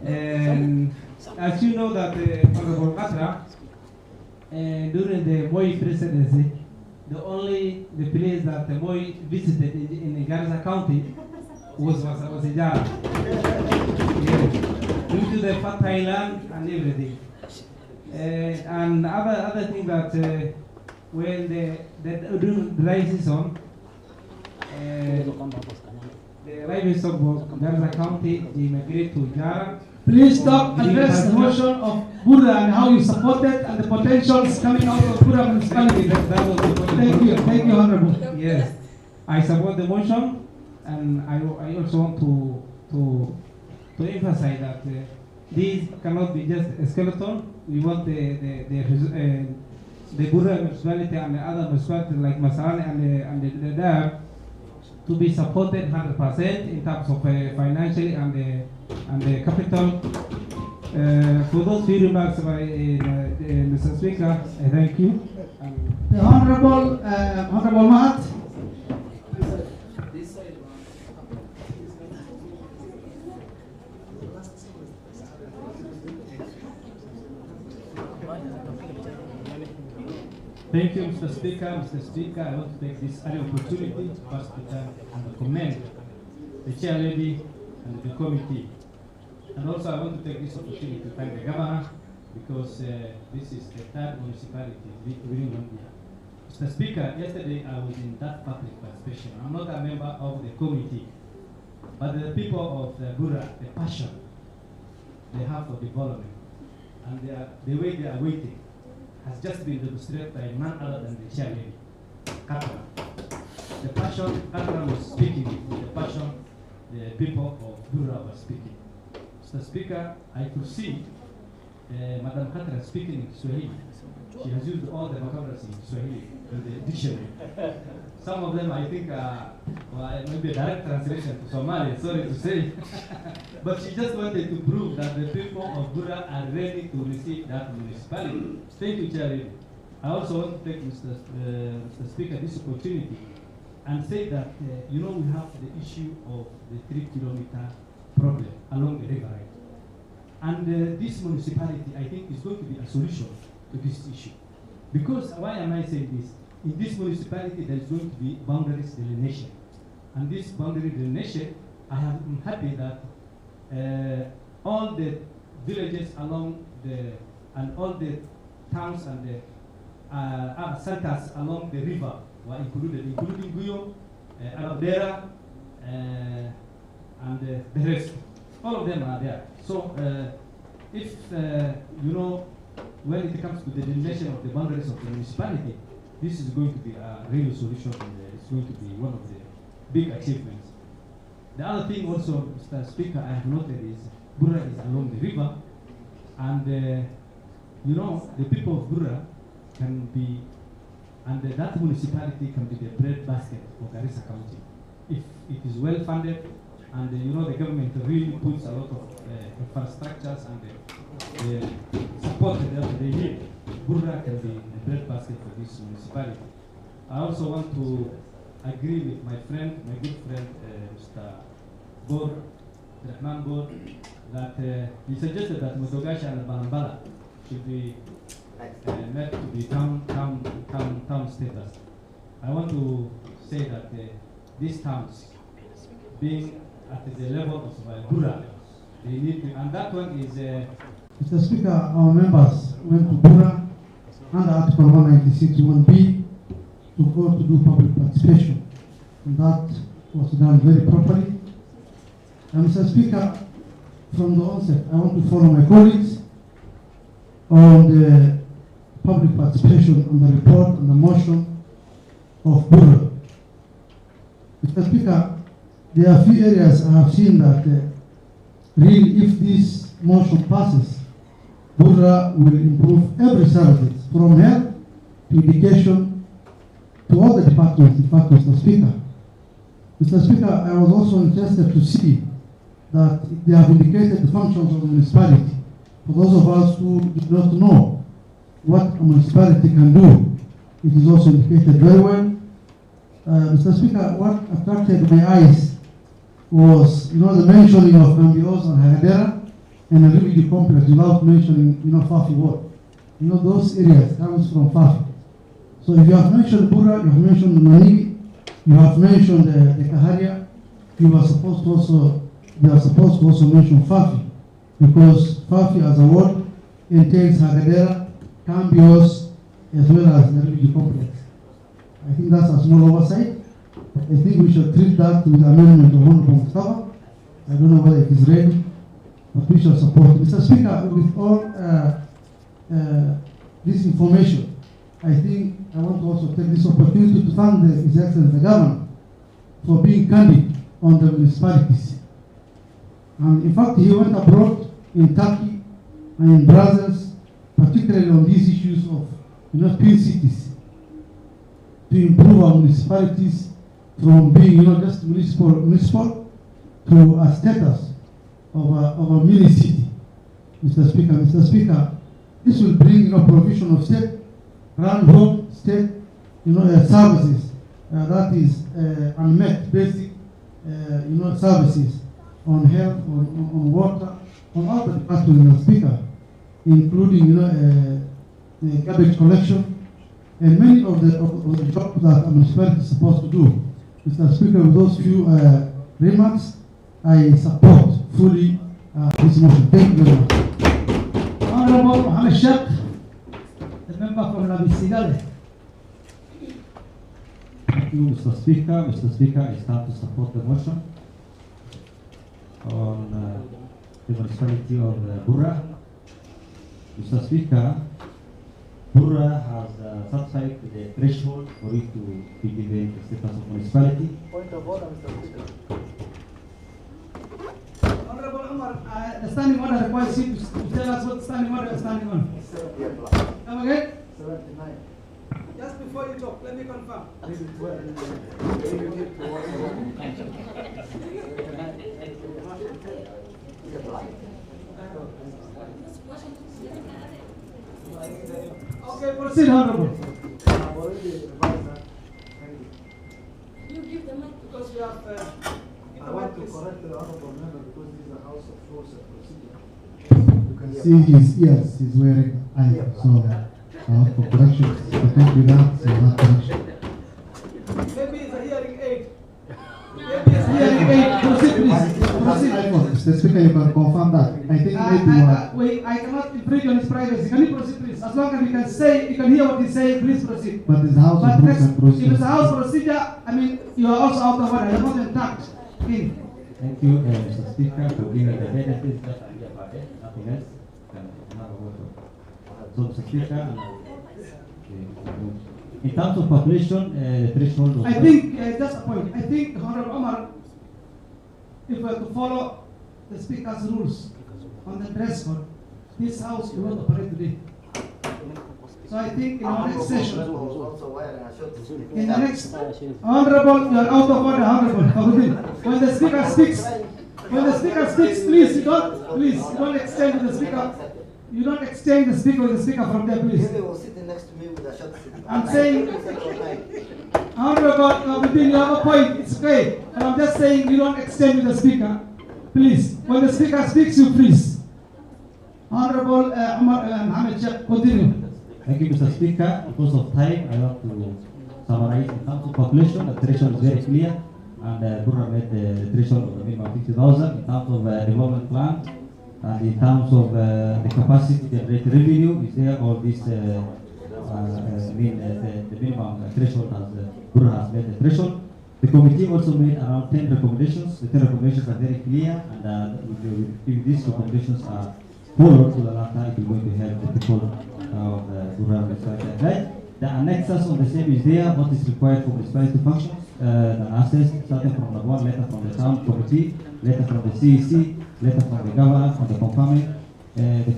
And as you know that Honorable Katra, during the Moi presidency, the place that Moi visited in Garissa County was Ijara. Due to the fertile land and everything. And other thing that when during the dry season, the livestock was Garza County, they migrate to Jara. Please stop, address the motion of Bura and how you support it and the potentials coming out of Bura Municipality. That was the point. Thank you, Honorable. Yes, I support the motion, and I also want to emphasize that these cannot be just a skeleton. We want the Bura Municipality and the other municipalities like Masarani and the Dab to be supported 100% in terms of financially and the capital. For those few remarks by Mr. Speaker, I thank you. The Honorable Mahat. Thank you, Mr. Speaker. Mr. Speaker, I want to take this early opportunity to pass the time and commend the chair lady and the committee. And also I want to take this opportunity to thank the governor because this is the third municipality within 1 year. Mr. Speaker, yesterday I was in that public participation. I'm not a member of the committee, but the people of Bura, the passion they have for development and the way they are waiting has just been demonstrated by none other than the chairlady, Catherine. The passion Catherine was speaking, the passion the people of Bura were speaking. Mr. Speaker, I could see Madam Catherine speaking in Swahili. She has used all the vocabularies in Swahili in the dictionary. Some of them I think maybe a direct translation to Somali, sorry to say. But she just wanted to prove that the people of Bura are ready to receive that municipality. Thank you, Chair. I also want to take Mr. Speaker this opportunity and say that, we have the issue of the 3-kilometer problem along the river. And this municipality, I think, is going to be a solution to this issue. Because, why am I saying this? In this municipality, there is going to be boundaries delineation. And this boundary delineation, I am happy that all the villages along and all the towns and the centers along the river were included, including Guyo, Arabera, and the rest. All of them are there. So, if, when it comes to the delineation of the boundaries of the municipality, this is going to be a real solution and it's going to be one of the big achievements. The other thing also, Mr. Speaker, I have noted is Bura is along the river, and the people of Bura can be, and that municipality can be the bread basket for Garissa County. If it is well funded, and the government really puts a lot of infrastructures and support that they need, Bura can be the bread basket for this municipality. I also want to agree with my good friend, Mr. Bor, Rahman Bor, that he suggested that Motogasha and Balambala should be made to be town status. I want to say that these towns, being at the level of Bura, they need to, and that one is... Mr. Speaker, our members went to Bura under Article 196 1B to go to do public participation. And that was done very properly. And Mr. Speaker, from the onset, I want to follow my colleagues on the public participation on the report and the motion of Bura. Mr. Speaker, there are a few areas I have seen that really, if this motion passes, Bura will improve every service from health to education to all the departments, in fact, Mr. Speaker. Mr. Speaker, I was also interested to see that they have indicated the functions of the municipality. For those of us who do not know what a municipality can do, it is also indicated very well. Mr. Speaker, what attracted my eyes was, the mentioning of Ambios and Hagadera and a refugee complex without mentioning, Fafi Ward. Those areas comes from Fafi. So if you have mentioned Bura, you have mentioned Manigi, you have mentioned the Kaharia, you are supposed to also mention Fafi, because Fafi as a word entails Hagadera, Cambios, as well as the refugee complex. I think that's a small oversight, I think we should treat that with amendment of Honorable Mustafa. I don't know whether it is ready, but we shall support. Mr. Speaker, with all this information, I think I want to also take this opportunity to thank His Excellency the Governor for being candid on the municipalities. And in fact, he went abroad in Turkey and in Brussels, particularly on these issues of twin cities, to improve our municipalities from being just municipal to a status of a mini city. Mr. Speaker, this will bring provision of state run home state services that is unmet basic services on health, on water, on all the departments, Mr. Speaker, including garbage collection and many of the jobs that a municipality is supposed to do. Mr. Speaker, with those few remarks, I support fully this motion. Thank you very much. Honorable Mohammed Sheikh, the member from Labisigale. Thank you, Mr. Speaker. Mr. Speaker, I stand to support the motion on the municipality of Bura. Mr. Speaker, Bura has satisfied the threshold for it to be given the status of municipality. Point of order, Mr. Speaker. Honorable Umar, the standing order requires you to tell us what the standing order is standing on. Come again? 79. Just before you talk, let me confirm. Okay, proceed, Honorable. You give the mic Because you have. I want to correct the honorable member because this is a house of rules and procedure. You can see his ears, he's wearing iron. So, for correction, I think without that correction. Maybe it's a hearing aid. Maybe it's a hearing aid. Proceed, please. Proceed. Mr. Speaker, you can confirm that. I think maybe wait, I cannot infringe on his privacy. Can you proceed, please? As long as you can say, you can hear what he's saying, please proceed. But it's a house of rules and procedure. If it's a house procedure, I mean, you are also out of order. You're not intact. Thank you, Mr. Speaker, for giving the benefit that I get about it. Nothing else. Can have a word. So, Mr. Speaker, in terms of population, the threshold of... I think, just a point. I think, Honorable Omar, if we are to follow the Speaker's rules on the dress code, this house will not operate today. So I think in our next session, in the next, Honorable, you are out of order, Honorable. When the Speaker speaks, please, you don't exchange with the Speaker. You don't exchange the Speaker with the Speaker from there, please. I'm saying, Honorable, you have a point, it's okay. But I'm just saying you don't exchange with the Speaker. Please, when the Speaker speaks, you freeze. Honorable Mohammed Sheikh, continue. Thank you, Mr. Speaker. Because of time, I want to summarize. In terms of population, the threshold is very clear, and Bura met the threshold of the minimum 50,000. In terms of development plan, and in terms of the capacity to generate revenue, is there all this? The minimum threshold has Bura has met the threshold. The committee also made around 10 recommendations. The 10 recommendations are very clear, and if these recommendations are followed to the last time, it is going to help the people of Bura Municipality. The annexes on the same is there, what is required for municipality functions, the assets, starting from the one letter from the town committee, letter from the CEC, letter from the governor, from the confirming, the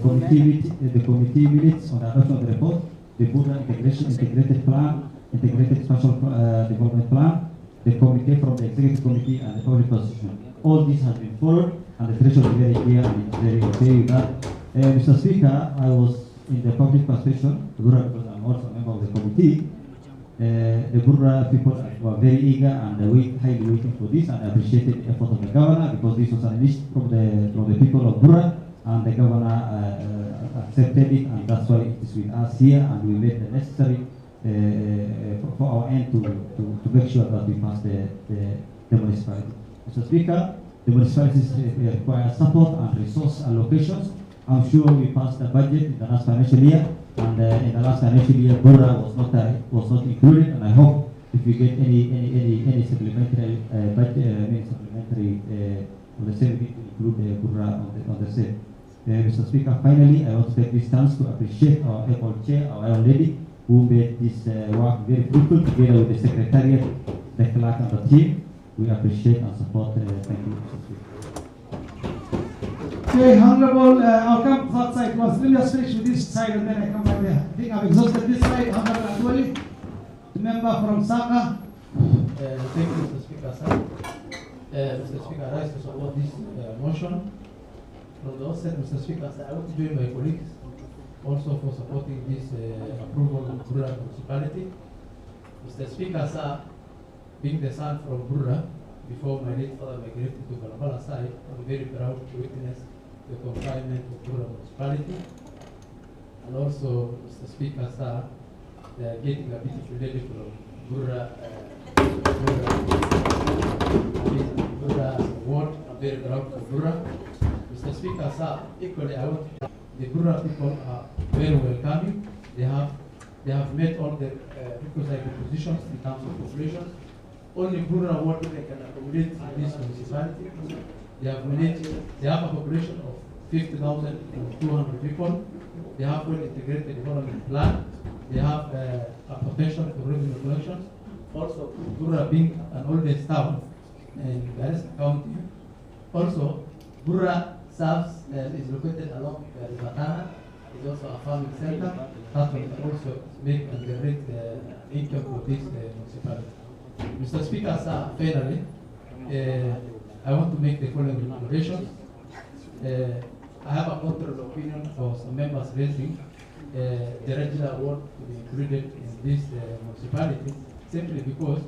committee minutes on the adoption of the report, the Bura integrated plan, integrated special development plan, the communique from the executive committee and the public constitution. All this has been followed, and the threshold is very clear and it's very okay with that. Mr. Speaker, I was in the public participation, Bura, because I'm also a member of the committee. The Bura people were very eager and highly waiting for this, and I appreciated the effort of the governor because this was an initiative from the people of Bura, and the governor accepted it, and that's why it is with us here, and we made the necessary for our end to make sure that we pass the municipality. Mr. Speaker, the municipalities require support and resource allocations. I'm sure we passed the budget in the last financial year, and in the last financial year, Bura was not included, and I hope if if you get any supplementary budget, supplementary on the same, we include Bura on the same. Mr. Speaker, finally, I want to take this chance to appreciate our able chair, our own lady, who made this work very fruitful together with the secretariat, the clerk and the team. We appreciate and support. Thank you, Mr. Speaker. Okay, Honorable, I'll come to that side. Let me just finish with this side and then I come back there. I think I've exhausted this side. Honorable Atwali, the member from Saka. Thank you, Mr. Speaker, sir. Mr. Speaker, I rise to support this motion. From the outset, Mr. Speaker, sir, I want to join my colleagues also for supporting this approval of Bura Municipality. Mr. Speaker, sir, being the son from Bura, before my late father migrated to Balabala side, I'm very proud to witness the confinement of Bura Municipality. And also, Mr. Speaker, sir, getting a beautiful lady from Bura ward. I'm very proud of Bura. Mr. Speaker, sir, equally I want to, the Bura people are very welcoming. They have met all the requisite positions in terms of population. Only Bura ward they can accommodate in this municipality. They have a population of 50,200 people. They have well integrated development plan. They have a potential for revenue collections. Also, Bura being an oldest town in Garissa County. Also, Bura serves is located along the River Tana. It's also a farming center that will also make and generate income for this municipality. Mr. Speaker, sir, finally, I want to make the following recommendations. I have a contrary opinion for some members raising the regular award to be included in this municipality, simply because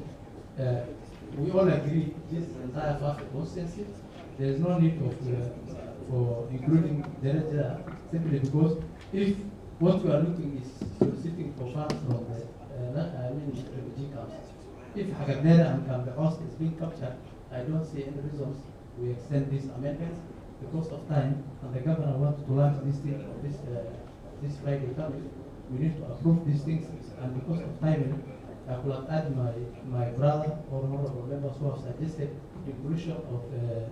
we all agree this entire part of constituency. There is no need for including the regular, simply because if what we are looking is soliciting for funds from the refugee camps. If Hagadera and Kambeos is being captured, I don't see any reasons we extend these amendments because of time, and the governor wants to launch this thing this Friday coming. We need to approve these things, and because of timing, I could have added my brother or honorable members who have suggested the inclusion of the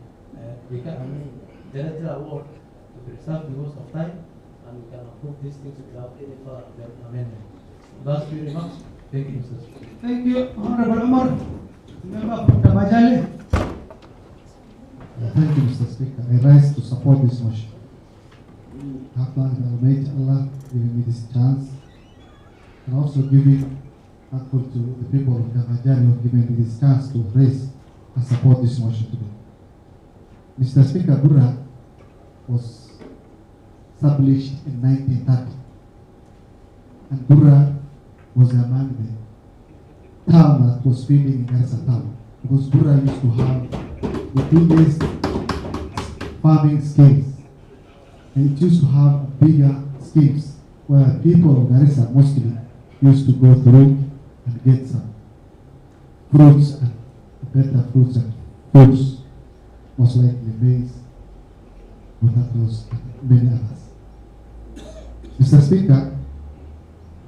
letter award to preserve because of time, and we can approve these things without any further amendment. That's very much. Thank you, Mr. Speaker. Thank you, Honorable Omar, member from Tabajale. Thank you, Mr. Speaker. I rise to support this motion. I thank Almighty Allah giving me this chance, and also giving thankful to the people of Tabajale who have given me this chance to raise and support this motion today. Mr. Speaker, Bura was established in 1930, and Bura was among the town that was feeding in Garissa town, because Bura used to have the biggest farming schemes, and it used to have bigger schemes where people of Garissa mostly used to go through and get some fruits and better fruits and foods, most likely maize, potatoes, and many others. Mr. Speaker,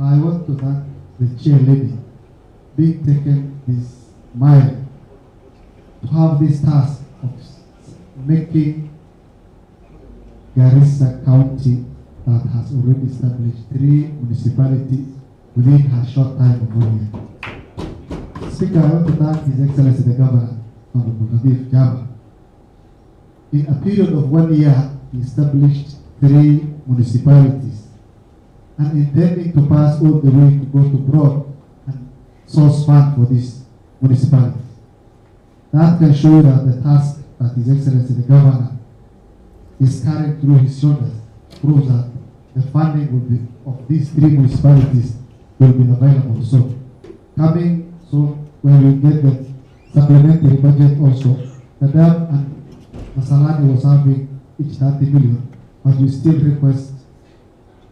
I want to thank the chair lady being taken this mile to have this task of making Garissa County that has already established 3 municipalities within her short time of 1 year. Speaker, I want to thank His Excellency the Governor, Honorable Nadif Jama. In a period of 1 year, he established 3 municipalities, and intending to pass all the way to go to broad and source fund for this municipality. That can show that the task that His Excellency the Governor is carrying through his shoulders proves that the funding will be of these 3 municipalities will be available. So coming soon, when we get the supplementary budget also, the Dam and Masalani was having each 30 million, but we still request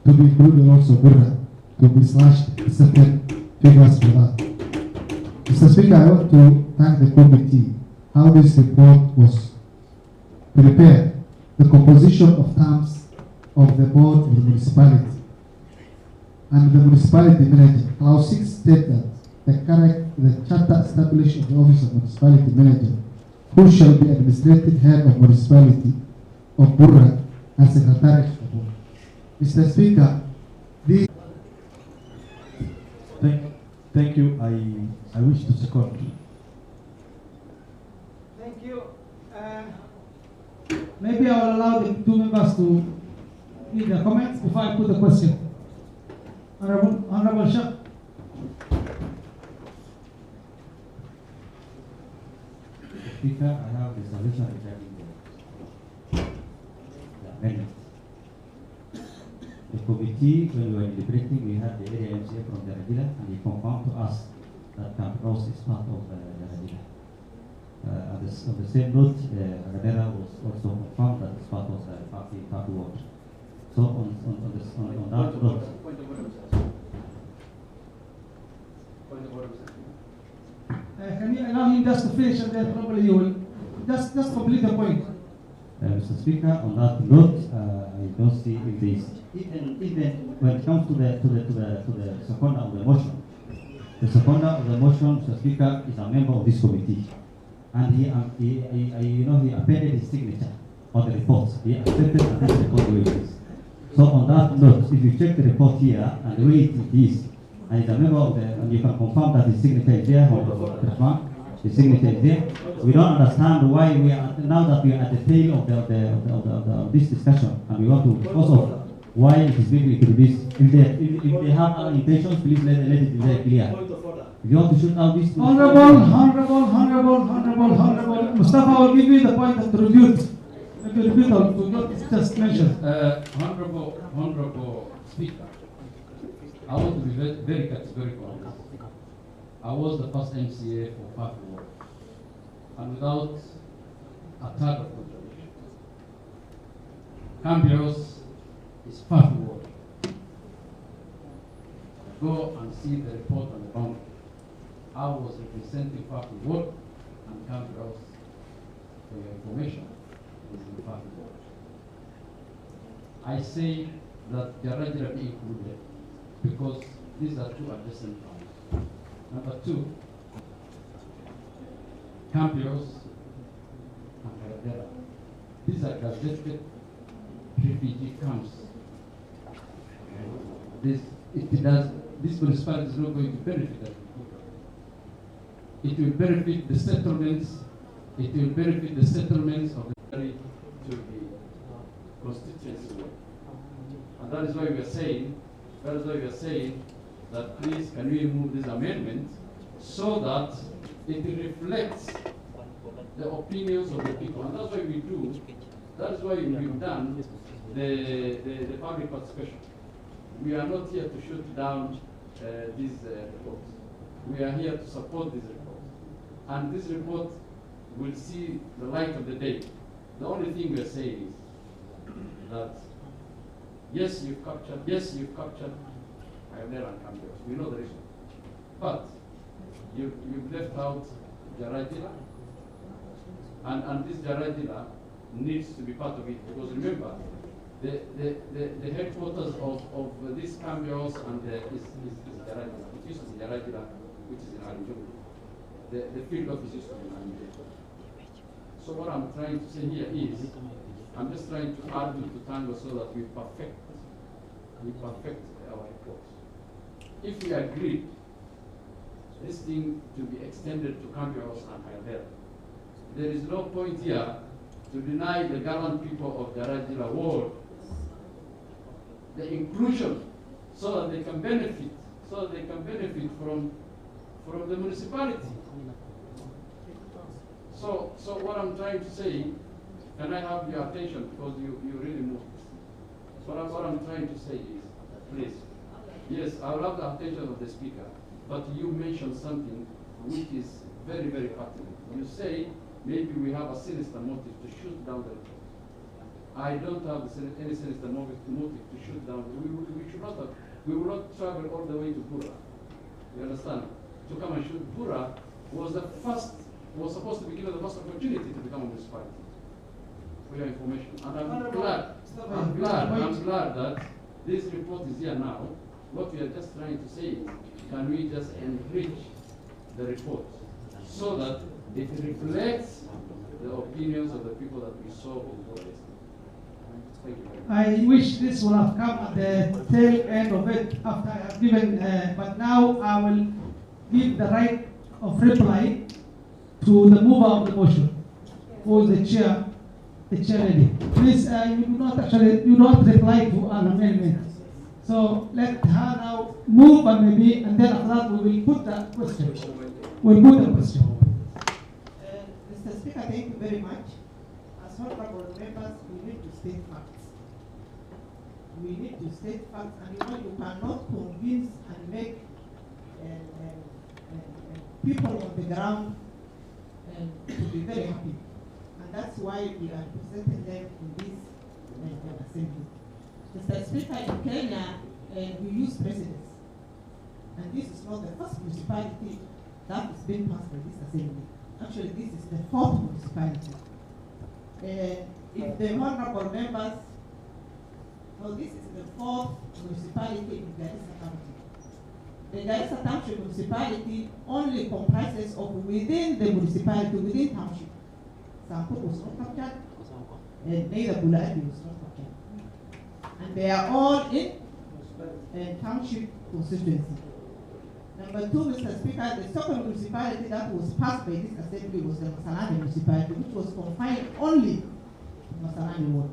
to be included also Bura to be slashed certain figures for that. Mr. Speaker, I want to thank the committee how this report was prepared, the composition of terms of the board of the municipality and the municipality manager. Clause 6 states that the charter established of the Office of Municipality Manager, who shall be administrative head of municipality of Bura and secretary of Bura. Mr. Speaker, this. Thank you. I wish to second. Thank you. Maybe I will allow the two members to give their comments before I put the question. Honorable Shah. Speaker, I have a solution regarding the amendment. The committee, when we were deliberating, we had the area MCA from the Radila, and he confirmed to us that Camp Rose is part of the Radila. On the same note, Radila was also confirmed that it's part of the party ward. So on that note. Point of order, sir. Point of order, sir. Can you allow him just to finish, and then probably you will just complete the point. Mr. Speaker, on that note, I don't see if there is even when it comes to the seconder of the motion. The seconder of the motion, Mr. Speaker, is a member of this committee, and he appended his signature on the report. He accepted and this report the way it is. So on that note, if you check the report here and the way it is, and he's a member of the, and you can confirm that his signature is there, his signature is there. We don't understand why we are, now that we are at the tail of this discussion, and we want to, because of why it is being introduced. If they have other intentions, please let it be very clear. If you want to shoot out this... Honorable, Mustafa will give you the point of tribute. Maybe repeat to what just mentioned. Honorable Speaker, I want to be very categorical on this. I was the first MCA for Fafi Ward, and without a third of contribution. Cambios is Fafi Ward. Go and see the report on the boundary. I was representing Fafi Ward, and Cambios, for your information, is in Fafi Ward. I say that the Rajra be included because these are two adjacent towns. Number two, Campios and Caradera. These are gazetted refugee camps. This municipality is not going to benefit that. It will benefit the settlements. It will benefit the settlements of the country to the constituency. And that is why we are saying, that please can we remove this amendment so that it reflects the opinions of the people. And that's why we do, that is why we've done the public participation. We are not here to shoot down these reports. We are here to support this report. And this report will see the light of the day. The only thing we are saying is that yes, you've captured Ayodhera and Cambios. We know the reason. But you've left out Jaradila, and this Jaradila needs to be part of it, because remember, the headquarters of this Cambios and is Jaradila. It used to be Jaradila, which is in Arinjogu. The field office used to be in Arinjogu. So what I'm trying to say here is, I'm just trying to add to tango so that we perfect our reports. If we agree this thing to be extended to Cambios and Ayodhera, there is no point here to deny the gallant people of the Rajila ward the inclusion so that they can benefit, from the municipality. So what I'm trying to say, can I have your attention, because you really moved this. What I'm trying to say is, please, yes, I will have the attention of the speaker, but you mentioned something which is very, very pertinent. You say maybe we have a sinister motive to shoot down the report. I don't have any sinister motive to shoot down. We should not have. We will not travel all the way to Bura. You understand? To come and shoot. Bura was supposed to be given the first opportunity to become a municipality. For your information. And I'm glad that this report is here now. What we are just trying to say is, can we just enrich the report so that it reflects the opinions of the people that we saw before this. Thank you very much. I wish this would have come at the tail end of it after I have given, but now I will give the right of reply to the mover of the motion, who is the chair lady. Please, you don't reply to an amendment. So let her now move and then after that we will put the question. We'll put the question. Mr. Speaker, thank you very much. As honorable members, we need to state facts. We need to state facts, and you cannot convince and make people on the ground to be very happy. And that's why we are presenting them in this assembly. Mr. Speaker, in Kenya, we use precedents. And this is not the first municipality that is being passed by this assembly. Actually, this is the fourth municipality. If the honorable members, this is the fourth municipality in Garissa County. The Garissa Township municipality only comprises of within the municipality, within township. Sampo was not captured, and neither Buladi was not captured. And they are all in township constituency. Number two, Mr. Speaker, the second municipality that was passed by this assembly was the Masalani municipality, which was confined only to Masalani ward.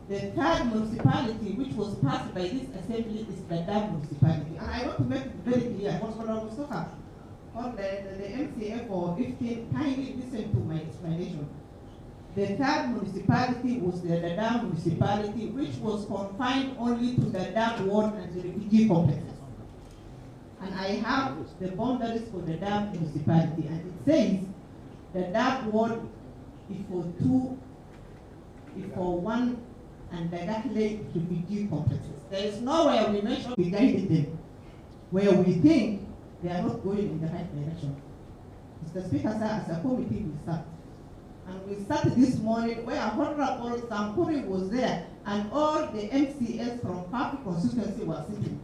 The third municipality which was passed by this assembly is the Dam municipality. And I want to make it very clear, Honorable Mustafa, on the MCA for 15, kindly listen to my explanation. The third municipality was the Dam municipality, which was confined only to the Dam ward and the refugee complexes. And I have the boundaries for the Dam municipality, and it says the Dam ward is for two, is for one, and directly refugee complexes. There is nowhere we mention we guided them, where we think they are not going in the right direction. Mr. Speaker, sir, as a committee we start. And we started this morning where Honorable Sampuri was there, and all the MCS from Fafi constituency were sitting.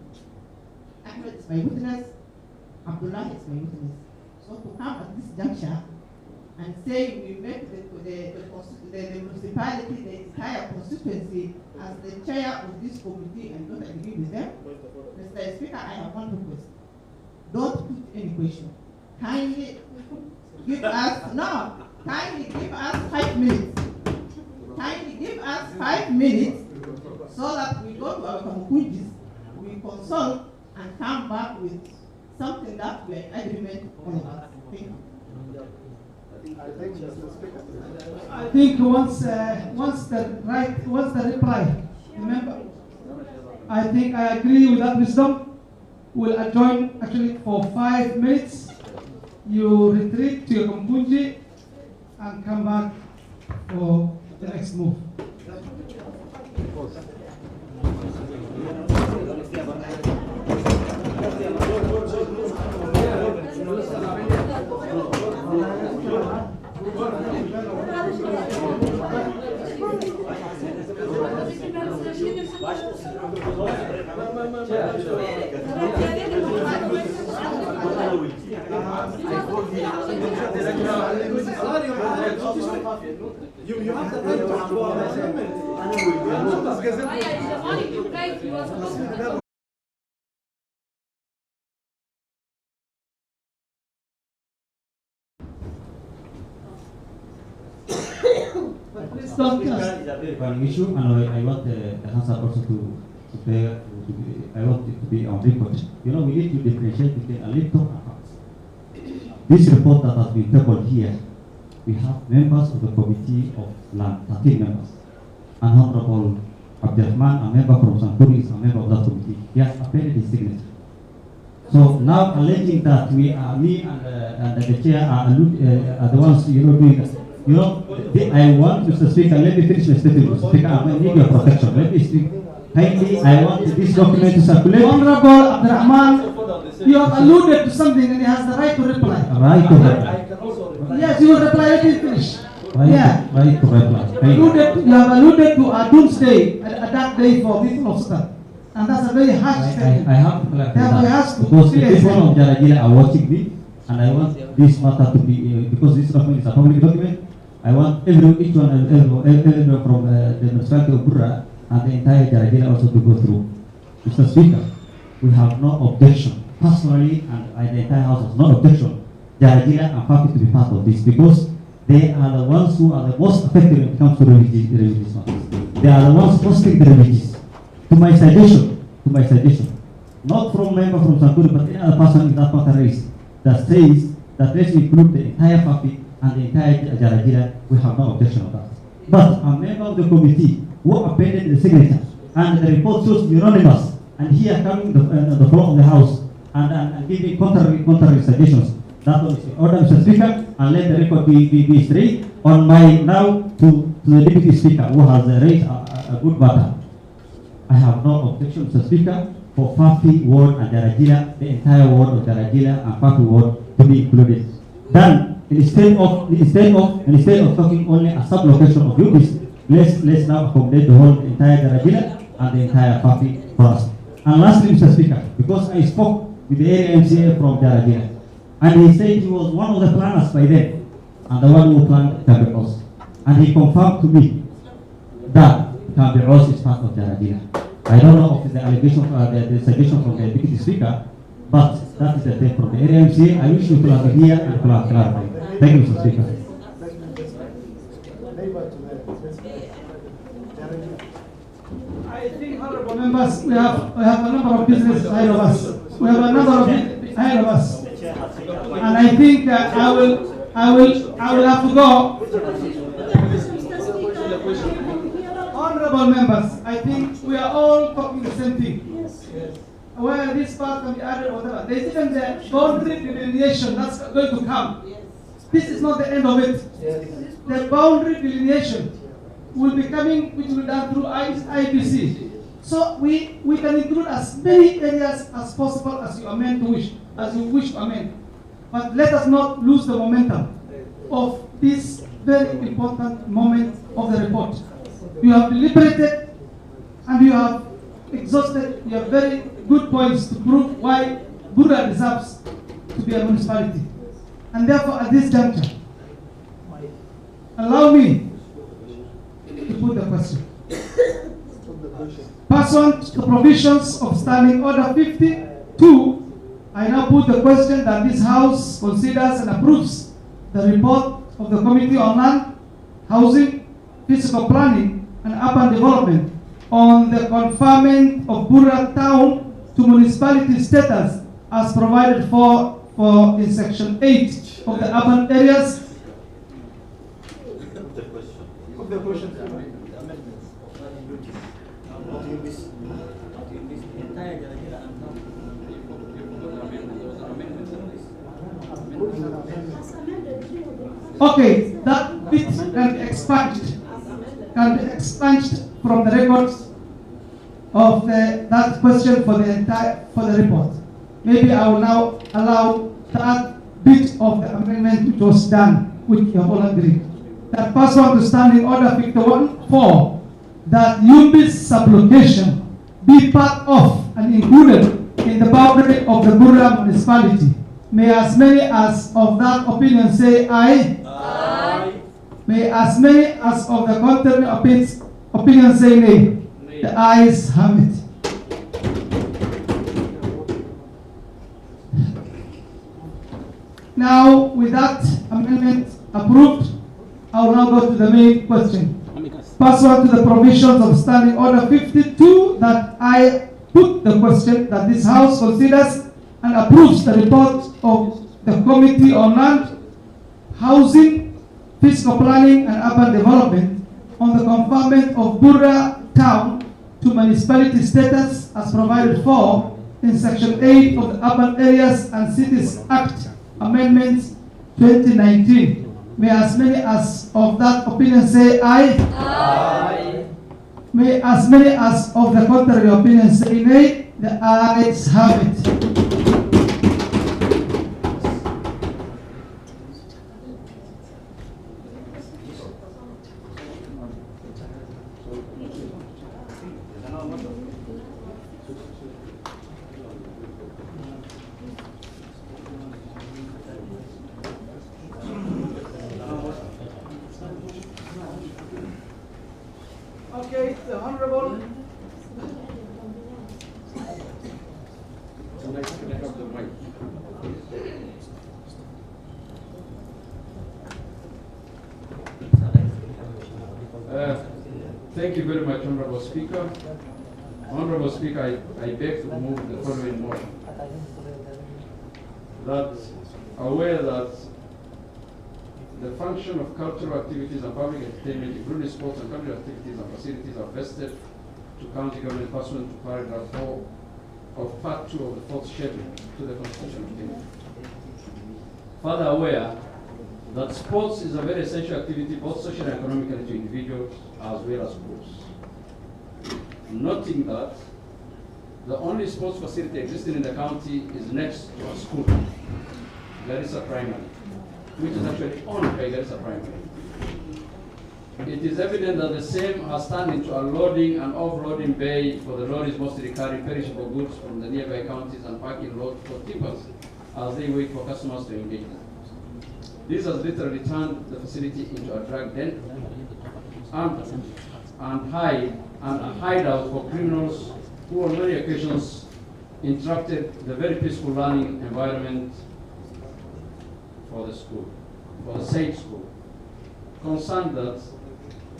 Ahmed is my witness, Abdullah is my witness. So to come at this juncture and say we make the municipality, the entire constituency, as the chair of this committee, and don't agree with them. Mr. Speaker, I have one request. Don't put any question. Kindly give us, kindly give us 5 minutes. Kindly give us 5 minutes so that we go to our Kamukunjis, we consult, and come back with something that we are in agreement on. Thank you. I think once the reply, remember, I think I agree with that wisdom. We'll adjourn actually for 5 minutes. You retreat to your Kampunji and come back for the next move. You have the right to go on the Please don't is a very important issue, and I want the answer also I want it to be on record. You know, we need to differentiate between a laptop and facts. This report that has been tabled here, we have members of the Committee of Land, 13 members. And Honorable Abdelrahman, a member from Sankuri, is a member of that committee. He has appended his signature. So now alleging that we are, me and the chair are the ones, doing that. I want, Mr. Speaker, let me finish my statement, Mr. Speaker. I need your protection. Let me speak. Kindly, I want this document to circulate. Honorable Abdurrahman, you have alluded to something and he has the right to reply. Right to reply. Yes, you will reply, let me finish. Right to reply. You have alluded to a doomsday, a dark day for people of Sudan. And that's a very harsh statement. I have to clarify that. Because the people of Jarajila are watching me, and I want this matter to be, because this document is a public document, I want each one everyone from the municipality of Bura and the entire Jaragila also to go through. Mr. Speaker, we have no objection. Personally, and the entire House has no objection. Jaragila are happy to be part of this because they are the ones who are the most affected when it comes to religious matters. They are the ones hosting the religious. To my suggestion, not from member from Santuri, but any other person in that matter race that says that let's include the entire Fafi and the entire Jaragila, we have no objection of that. But a member of the committee who appended the signature and the report shows unanimous, and here coming the floor of the House and giving contrary suggestions. That was the order, Mr. Speaker, and let the record be straight on my now to the Deputy Speaker who has raised a good matter. I have no objection, Mr. Speaker, for Fafi ward and Jaragila, the entire ward of Jaragila and Fafi ward to be included. Then, instead of talking only a sub-location of Yubis, let's now accommodate the whole entire Jaragila and the entire Fafi for us. And lastly, Mr. Speaker, because I spoke with the area MCA from Jaragila, and he said he was one of the planners by then, and the one who planned Camberos. And he confirmed to me that Camberos is part of Jaragila. I don't know if the allegation, the suggestion from the Deputy Speaker, but that is the thing from the area MCA. I wish you could have here and could have clarified. Thank you, Mr. Speaker. I think, honorable members, we have a number of businesses ahead of us. We have a number of ahead of us, and I think I will have to go. Honorable members, I think we are all talking the same thing. Yes. Where this part can be added, whatever. There is even the boundary delineation that's going to come. Yes. This is not the end of it. Yes. The boundary delineation will be coming, which will be done through IBC. So we can include as many areas as possible as you wish to amend. But let us not lose the momentum of this very important moment of the report. You have deliberated and you have exhausted your very good points to prove why Bura deserves to be a municipality. And therefore, at this juncture, allow me to put the question. Pursuant to the provisions of Standing Order 52, I now put the question that this House considers and approves the report of the Committee on Land, Housing, Physical Planning, and Urban Development on the conferment of Bura Town to municipality status as provided for in Section 8 of the urban areas. Okay, that bit can be expunged from the records of that question for the report. Maybe I will now allow that bit of the amendment which was done, which you have all agreed. That pursuant to Standing Order 51.4, that UBI's sublocation be part of and included in the boundary of the Bura municipality. May as many as of that opinion say aye. Aye. May as many as of the contrary opinion say nay. The ayes have it. Now, with that amendment approved, I will now go to the main question. Pursuant to the provisions of Standing Order 52, that I put the question that this House considers and approves the report of the Committee on Land, Housing, Physical Planning, and Urban Development on the conferment of Bura Town to municipality status as provided for in Section 8 of the Urban Areas and Cities Act Amendments 2019. May as many as of that opinion say aye. Aye. May as many as of the contrary opinion say nay. The ayes have it. Honorable. Can I have the mic? Thank you very much, Honorable Speaker. Honorable Speaker, I beg to move the following motion. That aware that the function of cultural activities and public entertainment, including sports and cultural activities and facilities, are vested to county government pursuant to paragraph 4 of part 2 of the 4th schedule to the Constitution of Kenya. Further aware that sports is a very essential activity, both social and economically, to individuals as well as groups. Noting that the only sports facility existing in the county is next to a school, Garissa Primary, which is actually owned by Garissa Primary. It is evident that the same has turned into a loading and offloading bay for the lorries mostly carrying perishable goods from the nearby counties and parking lot for tippers as they wait for customers to engage them. This has literally turned the facility into a drug den and a hideout for criminals who on many occasions interrupted the very peaceful learning environment for the school, for the said school. Concerned that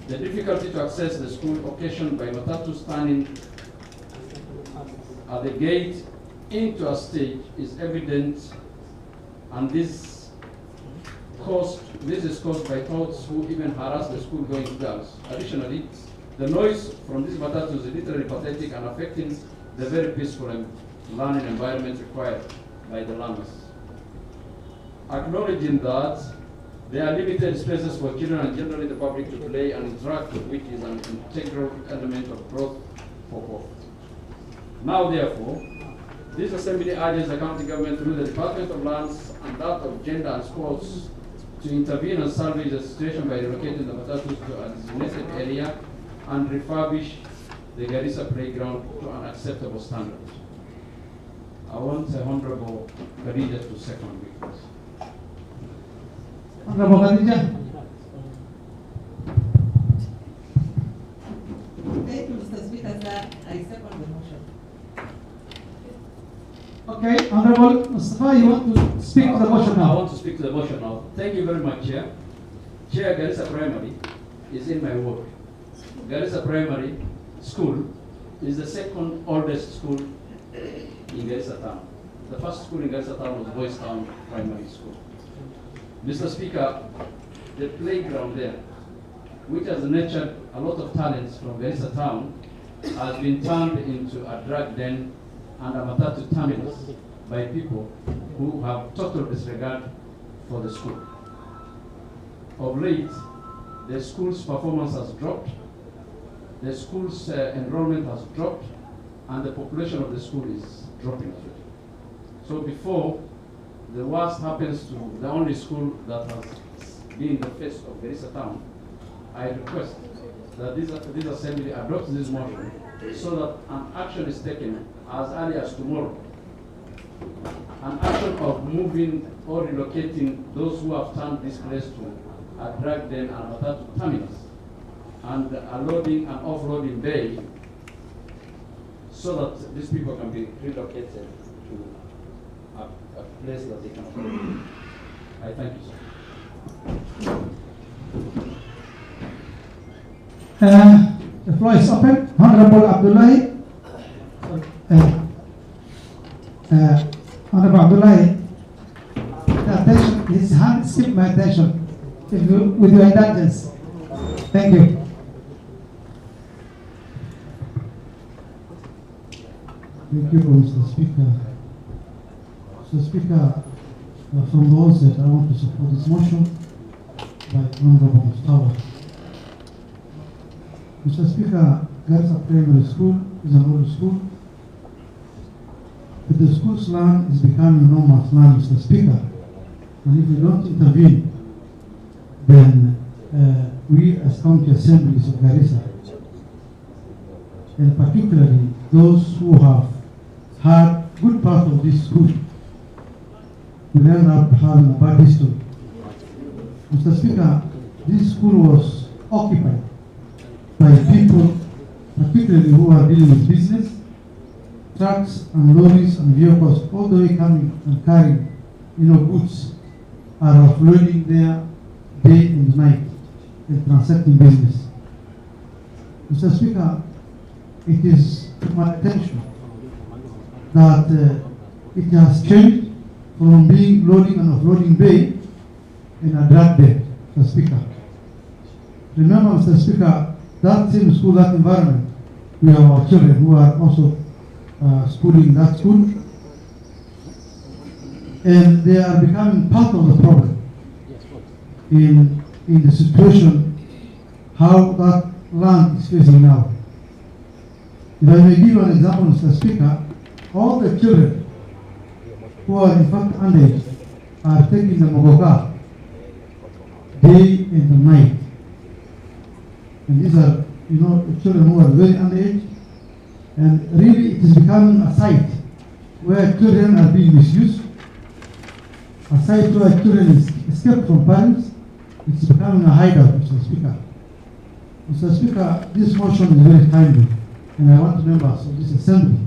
the difficulty to access the school occasioned by matatu standing at the gate into a stage is evident, and this is caused by thoughts who even harass the school-going girls. Additionally, the noise from these matatus is literally pathetic and affecting the very peaceful and learning environment required by the learners. Acknowledging that there are limited spaces for children and generally the public to play and interact, which is an integral element of growth for both. Now, therefore, this assembly urges the county government through the Department of Lands and that of Gender and Sports to intervene and salvage the situation by relocating the matatus to a designated area and refurbish the Garissa playground to an acceptable standard. I want the Honorable Khadija to second me, please. Honorable Khadija. Thank you, Mr. Speaker, sir. I second the motion. Okay, Honorable Mustafa, you want to speak to the motion now? I want to speak to the motion now. Thank you very much, Chair. Chair, Garissa Primary is in my ward. Garissa Primary School is the second oldest school in Garissa Town. The first school in Garissa Town was Boys Town Primary School. Mr. Speaker, the playground there, which has nurtured a lot of talents from Garissa Town, has been turned into a drug den and a matatu terminus by people who have total disregard for the school. Of late, the school's performance has dropped, the school's enrollment has dropped, and the population of the school is dropping. So before the worst happens to the only school that has been in the face of Garissa Town, I request that this assembly adopts this motion so that an action is taken as early as tomorrow. An action of moving or relocating those who have turned this place to a drag den and a matatu terminus, and a loading and offloading bay, so that these people can be relocated to a place that they can afford. I thank you, sir. The floor is open. Honorable Abdullahi. Honorable Abdullahi, attention, his hand skipped my attention. If you, with your indulgence. Thank you. Thank you, Mr. Speaker. Mr. Speaker, from the onset, I want to support this motion by Honorable Mustafa. Mr. Speaker, Garissa Primary School is an old school, but the school's land is becoming no man's land, Mr. Speaker. And if we don't intervene, then we as county assemblies of Garissa, and particularly those who have had good part of this school, will end up having a bad history. Mr. Speaker, this school was occupied by people particularly who are dealing with business, trucks and lorries and vehicles all the way coming and carrying, goods, are offloading there day and night and transacting business. Mr. Speaker, it is to my attention that it has changed from being loading and offloading bay in a drag day, Mr. Speaker. Remember, Mr. Speaker, that same school, that environment, we have our children who are also schooling in that school, and they are becoming part of the problem in the situation how that land is facing now. If I may give you an example, Mr. Speaker, all the children who are in fact underage are taking the mogoka day and night. And these are, children who are very underage. And really it is becoming a site where children are being misused, a site where children escape from parents. It's becoming a hideout, Mr. Speaker. Mr. Speaker, this motion is very timely, and I want members of this assembly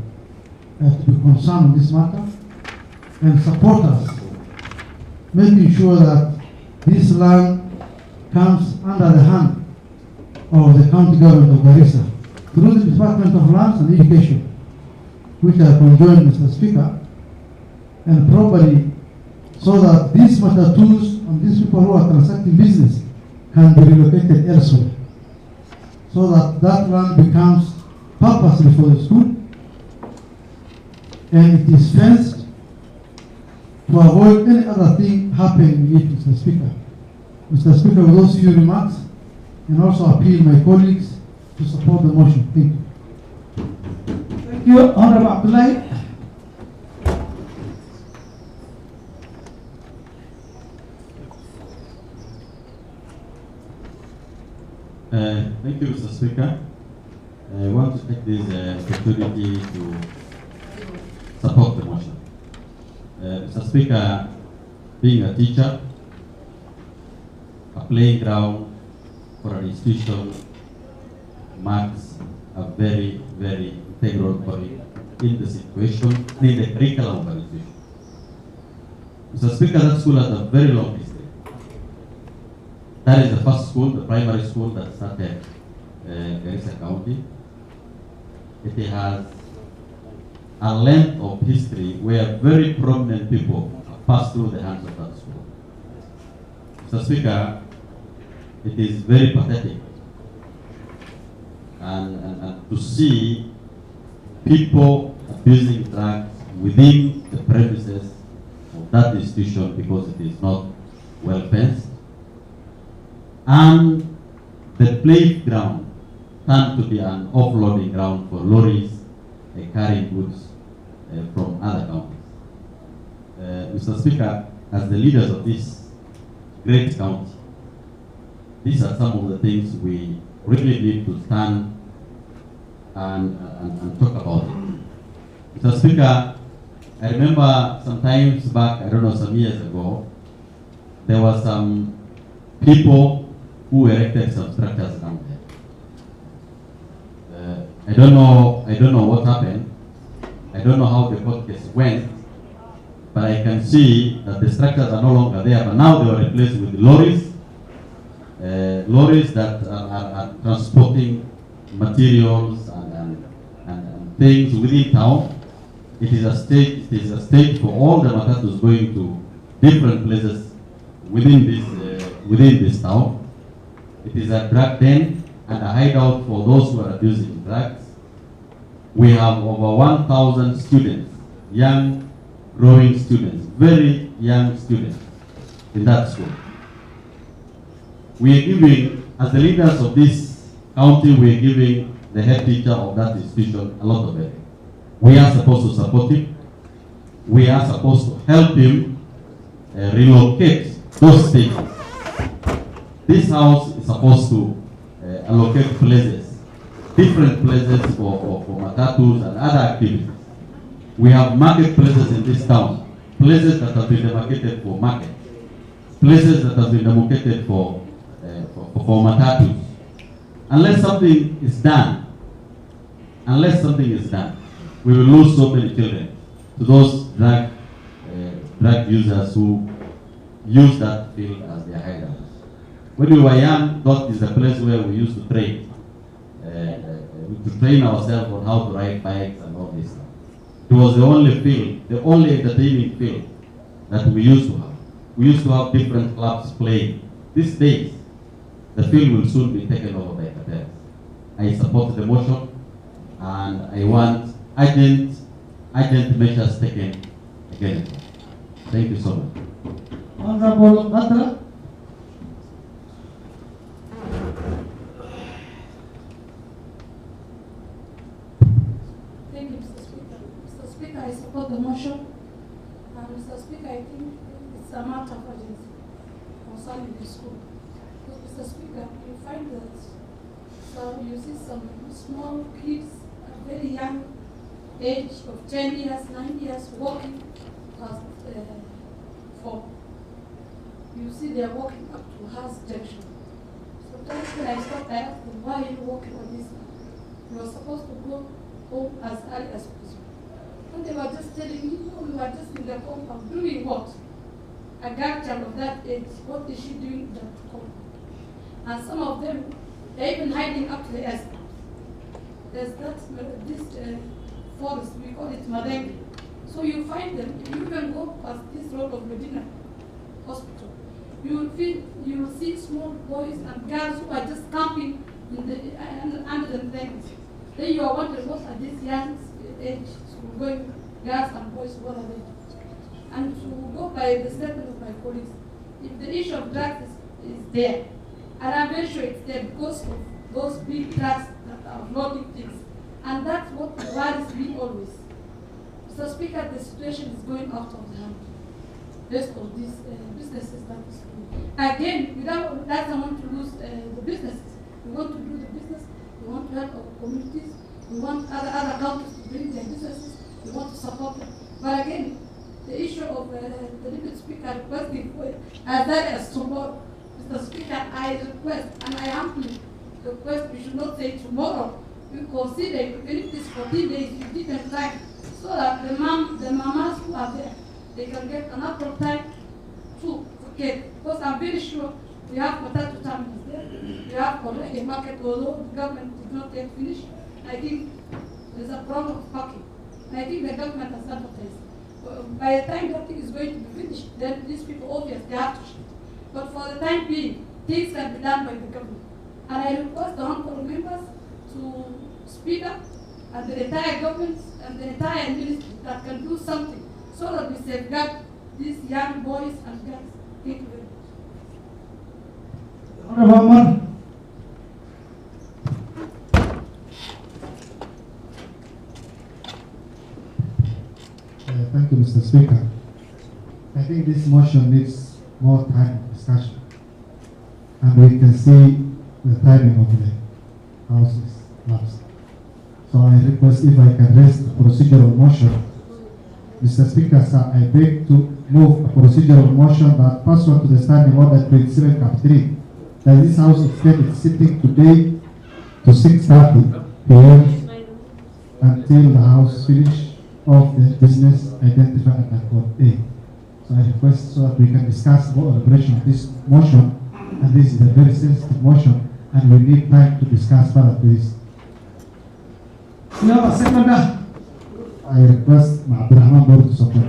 to be concerned on this matter and support us, making sure that this land comes under the hand of the county government of Garissa through the Department of Lands and Education, which are conjoined, Mr. Speaker, and properly so that these matatus and these people who are transacting business can be relocated elsewhere, so that that land becomes purposely for the school and it is fenced to avoid any other thing happening in it, Mr. Speaker. Mr. Speaker, with those few remarks, and also appeal my colleagues to support the motion. Thank you. Thank you, Honorable Abdullahi. Thank you, Mr. Speaker. I want to take this opportunity to support the motion. Mr. Speaker, being a teacher, a playground for an institution marks a very, very integral point in the situation, in the curriculum of an institution. Mr. Speaker, that school has a very long history. That is the first school, the primary school that started Garissa County. It has a length of history where very prominent people have passed through the hands of that school. Mr. Speaker, it is very pathetic and to see people abusing drugs within the premises of that institution because it is not well fenced, and the playground turned to be an offloading ground for lorries carrying goods from other counties. Mr. Speaker, as the leaders of this great county, these are some of the things we really need to stand and talk about it. Mr. Speaker, I remember sometimes back, I don't know, some years ago, there were some people who erected some structures down there. I don't know what happened. I don't know how the court case went, but I can see that the structures are no longer there, but now they were replaced with lorries that are transporting materials and things within town. It is a state for all the matatus going to different places within this town. It is a drug den and a hideout for those who are abusing drugs. We have over 1,000 students, young, growing students, very young students in that school. We are giving, as the leaders of this county, we are giving the head teacher of that institution a lot of it. We are supposed to support him. We are supposed to help him relocate those spaces. This house is supposed to allocate places, different places for matatus and other activities. We have marketplaces in this town, places that have been demarcated for market, places that have been demarcated for matatus. Unless something is done unless something is done, we will lose so many children to those drug users who use that field as their hideout. When we were young, that is the place where we used to train. To train ourselves on how to ride bikes and all this stuff. It was the only field, the only entertaining field that we used to have. We used to have different clubs playing. These days, the field will soon be taken over by cartels. I support the motion, and I want urgent measures taken against it. Thank you so much. Honorable Batra. Thank you, Mr. Speaker. Mr. Speaker, I support the motion. Mr. Speaker, I think it's a matter of urgency concerning the school. Because, Mr. Speaker, you find that you see some small kids at very young age of 10 years, 9 years, walking past for. You see they are walking up to House Junction. Sometimes when I stop, I ask them, why are you walking on this? You are supposed to go home as early as possible. And they were just telling me, no, we were just in the compound. Doing what? A girl child of that age, what is she doing in that compound? And some of them, they're even hiding up to the escort. There's this forest, we call it Madeng. So you find them, if you even go past this road of Medina Hospital, you will see small boys and girls who are just camping in the under the things. Then you are wondering, what are these young age going girls and boys, what are they? And to go by the statement of my colleagues, if the issue of drugs is there, and I'm very sure it's there because of those big trucks that are loading things. And that's what worries me always. Mr. Speaker, the situation is going out of the hand. Based on these businesses that is doing. Again, we don't want to lose the businesses. We want to do the business. We want to help our communities. We want other countries to bring their businesses. We want to support them. But again, the issue of the Deputy Speaker requesting as that as tomorrow. Mr. Speaker, I request, and I humbly request, we should not say tomorrow. We consider, even if this 14 days, you give them time, so that the mamas who are there, they can get enough time to get. Because I'm very sure we have potato terminals there. We have already a market, although the government did not yet finish. I think there's a problem of parking. And I think the government has advertised. By the time that thing is going to be finished, then these people obviously they have to shift. But for the time being, things can be done by the government. And I request the honorable members to speed up, and the entire government and the entire ministry that can do something so that we safeguard these young boys and girls. Thank you very much. Honorable Omar. Thank you, Mr. Speaker. I think this motion needs more time of discussion. And we can see the timing of the House is lapsed. So I request if I can raise a procedural motion. Mr. Speaker, sir, I beg to move a procedural motion that pursuant to the standing order 27 Cap 3, that this House extend its sitting today to 6:30 p.m. until the House finish of the business identified at Code A. So I request so that we can discuss more elaboration of this motion, and this is a very sensitive motion, and we need time to discuss further this. You have a seconder. I request Abdurrahman Boru to support.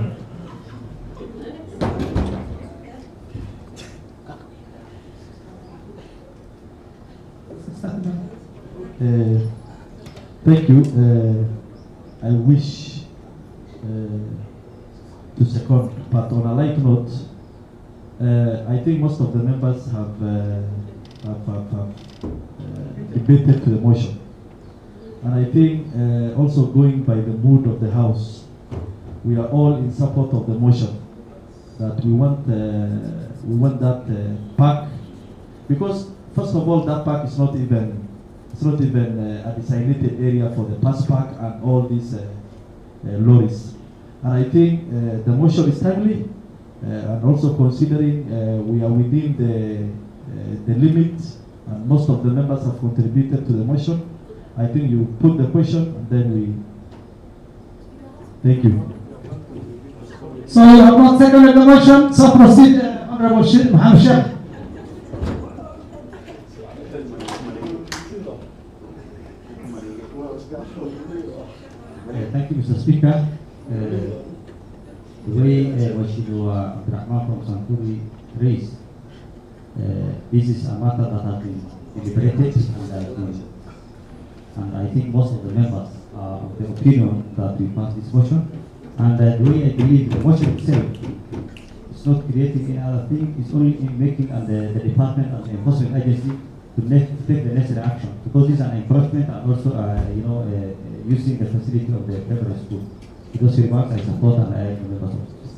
Thank you. I wish to second, but on a light note, I think most of the members have debated to the motion. And I think also going by the mood of the House, we are all in support of the motion that we want that park, because first of all, that park is not even a designated area for the bus park and all these lorries. And I think the motion is timely, and also considering we are within the limit, and most of the members have contributed to the motion. I think you put the question and then we. Thank you. So you have not seconded the motion, so proceed, Honorable Mohammed Sheikh. Thank you, Mr. Speaker. The way Washidu Abdurrahman from Santuri raised, this is a matter that has been deliberated, and I think most of the members are of the opinion that we pass this motion. And the way I believe the motion itself is not creating any other thing, it's only in making the department and the enforcement agency to take the necessary action, because this is an encouragement and also using the facility of the primary school. Because remarks I support and I am the members of this.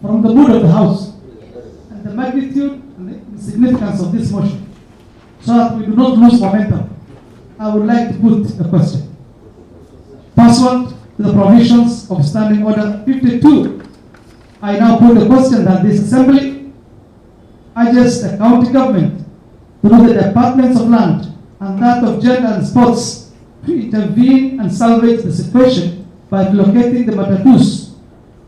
From the mood of the House and the magnitude and the significance of this motion, so that we do not lose momentum, I would like to put a question. Pursuant to the provisions of Standing Order 52, I now put the question that this Assembly urges the county government through the Departments of Land and that of Gender and Sports to intervene and salvage the situation by relocating the matatus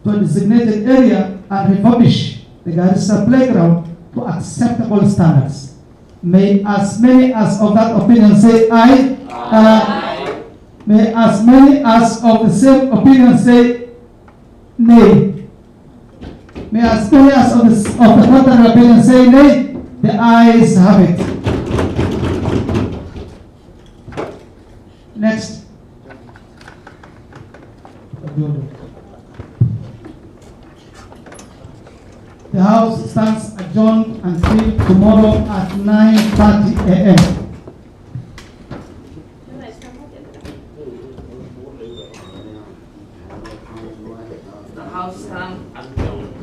to a designated area and refurbish the Garissa playground to acceptable standards. May as many as of that opinion say aye. Aye. May as many as of the same opinion say nay. May as many as of the contrary opinion say nay. The ayes have it. Next. The House stands adjourned until tomorrow at 9:30 a.m. The House stands adjourned.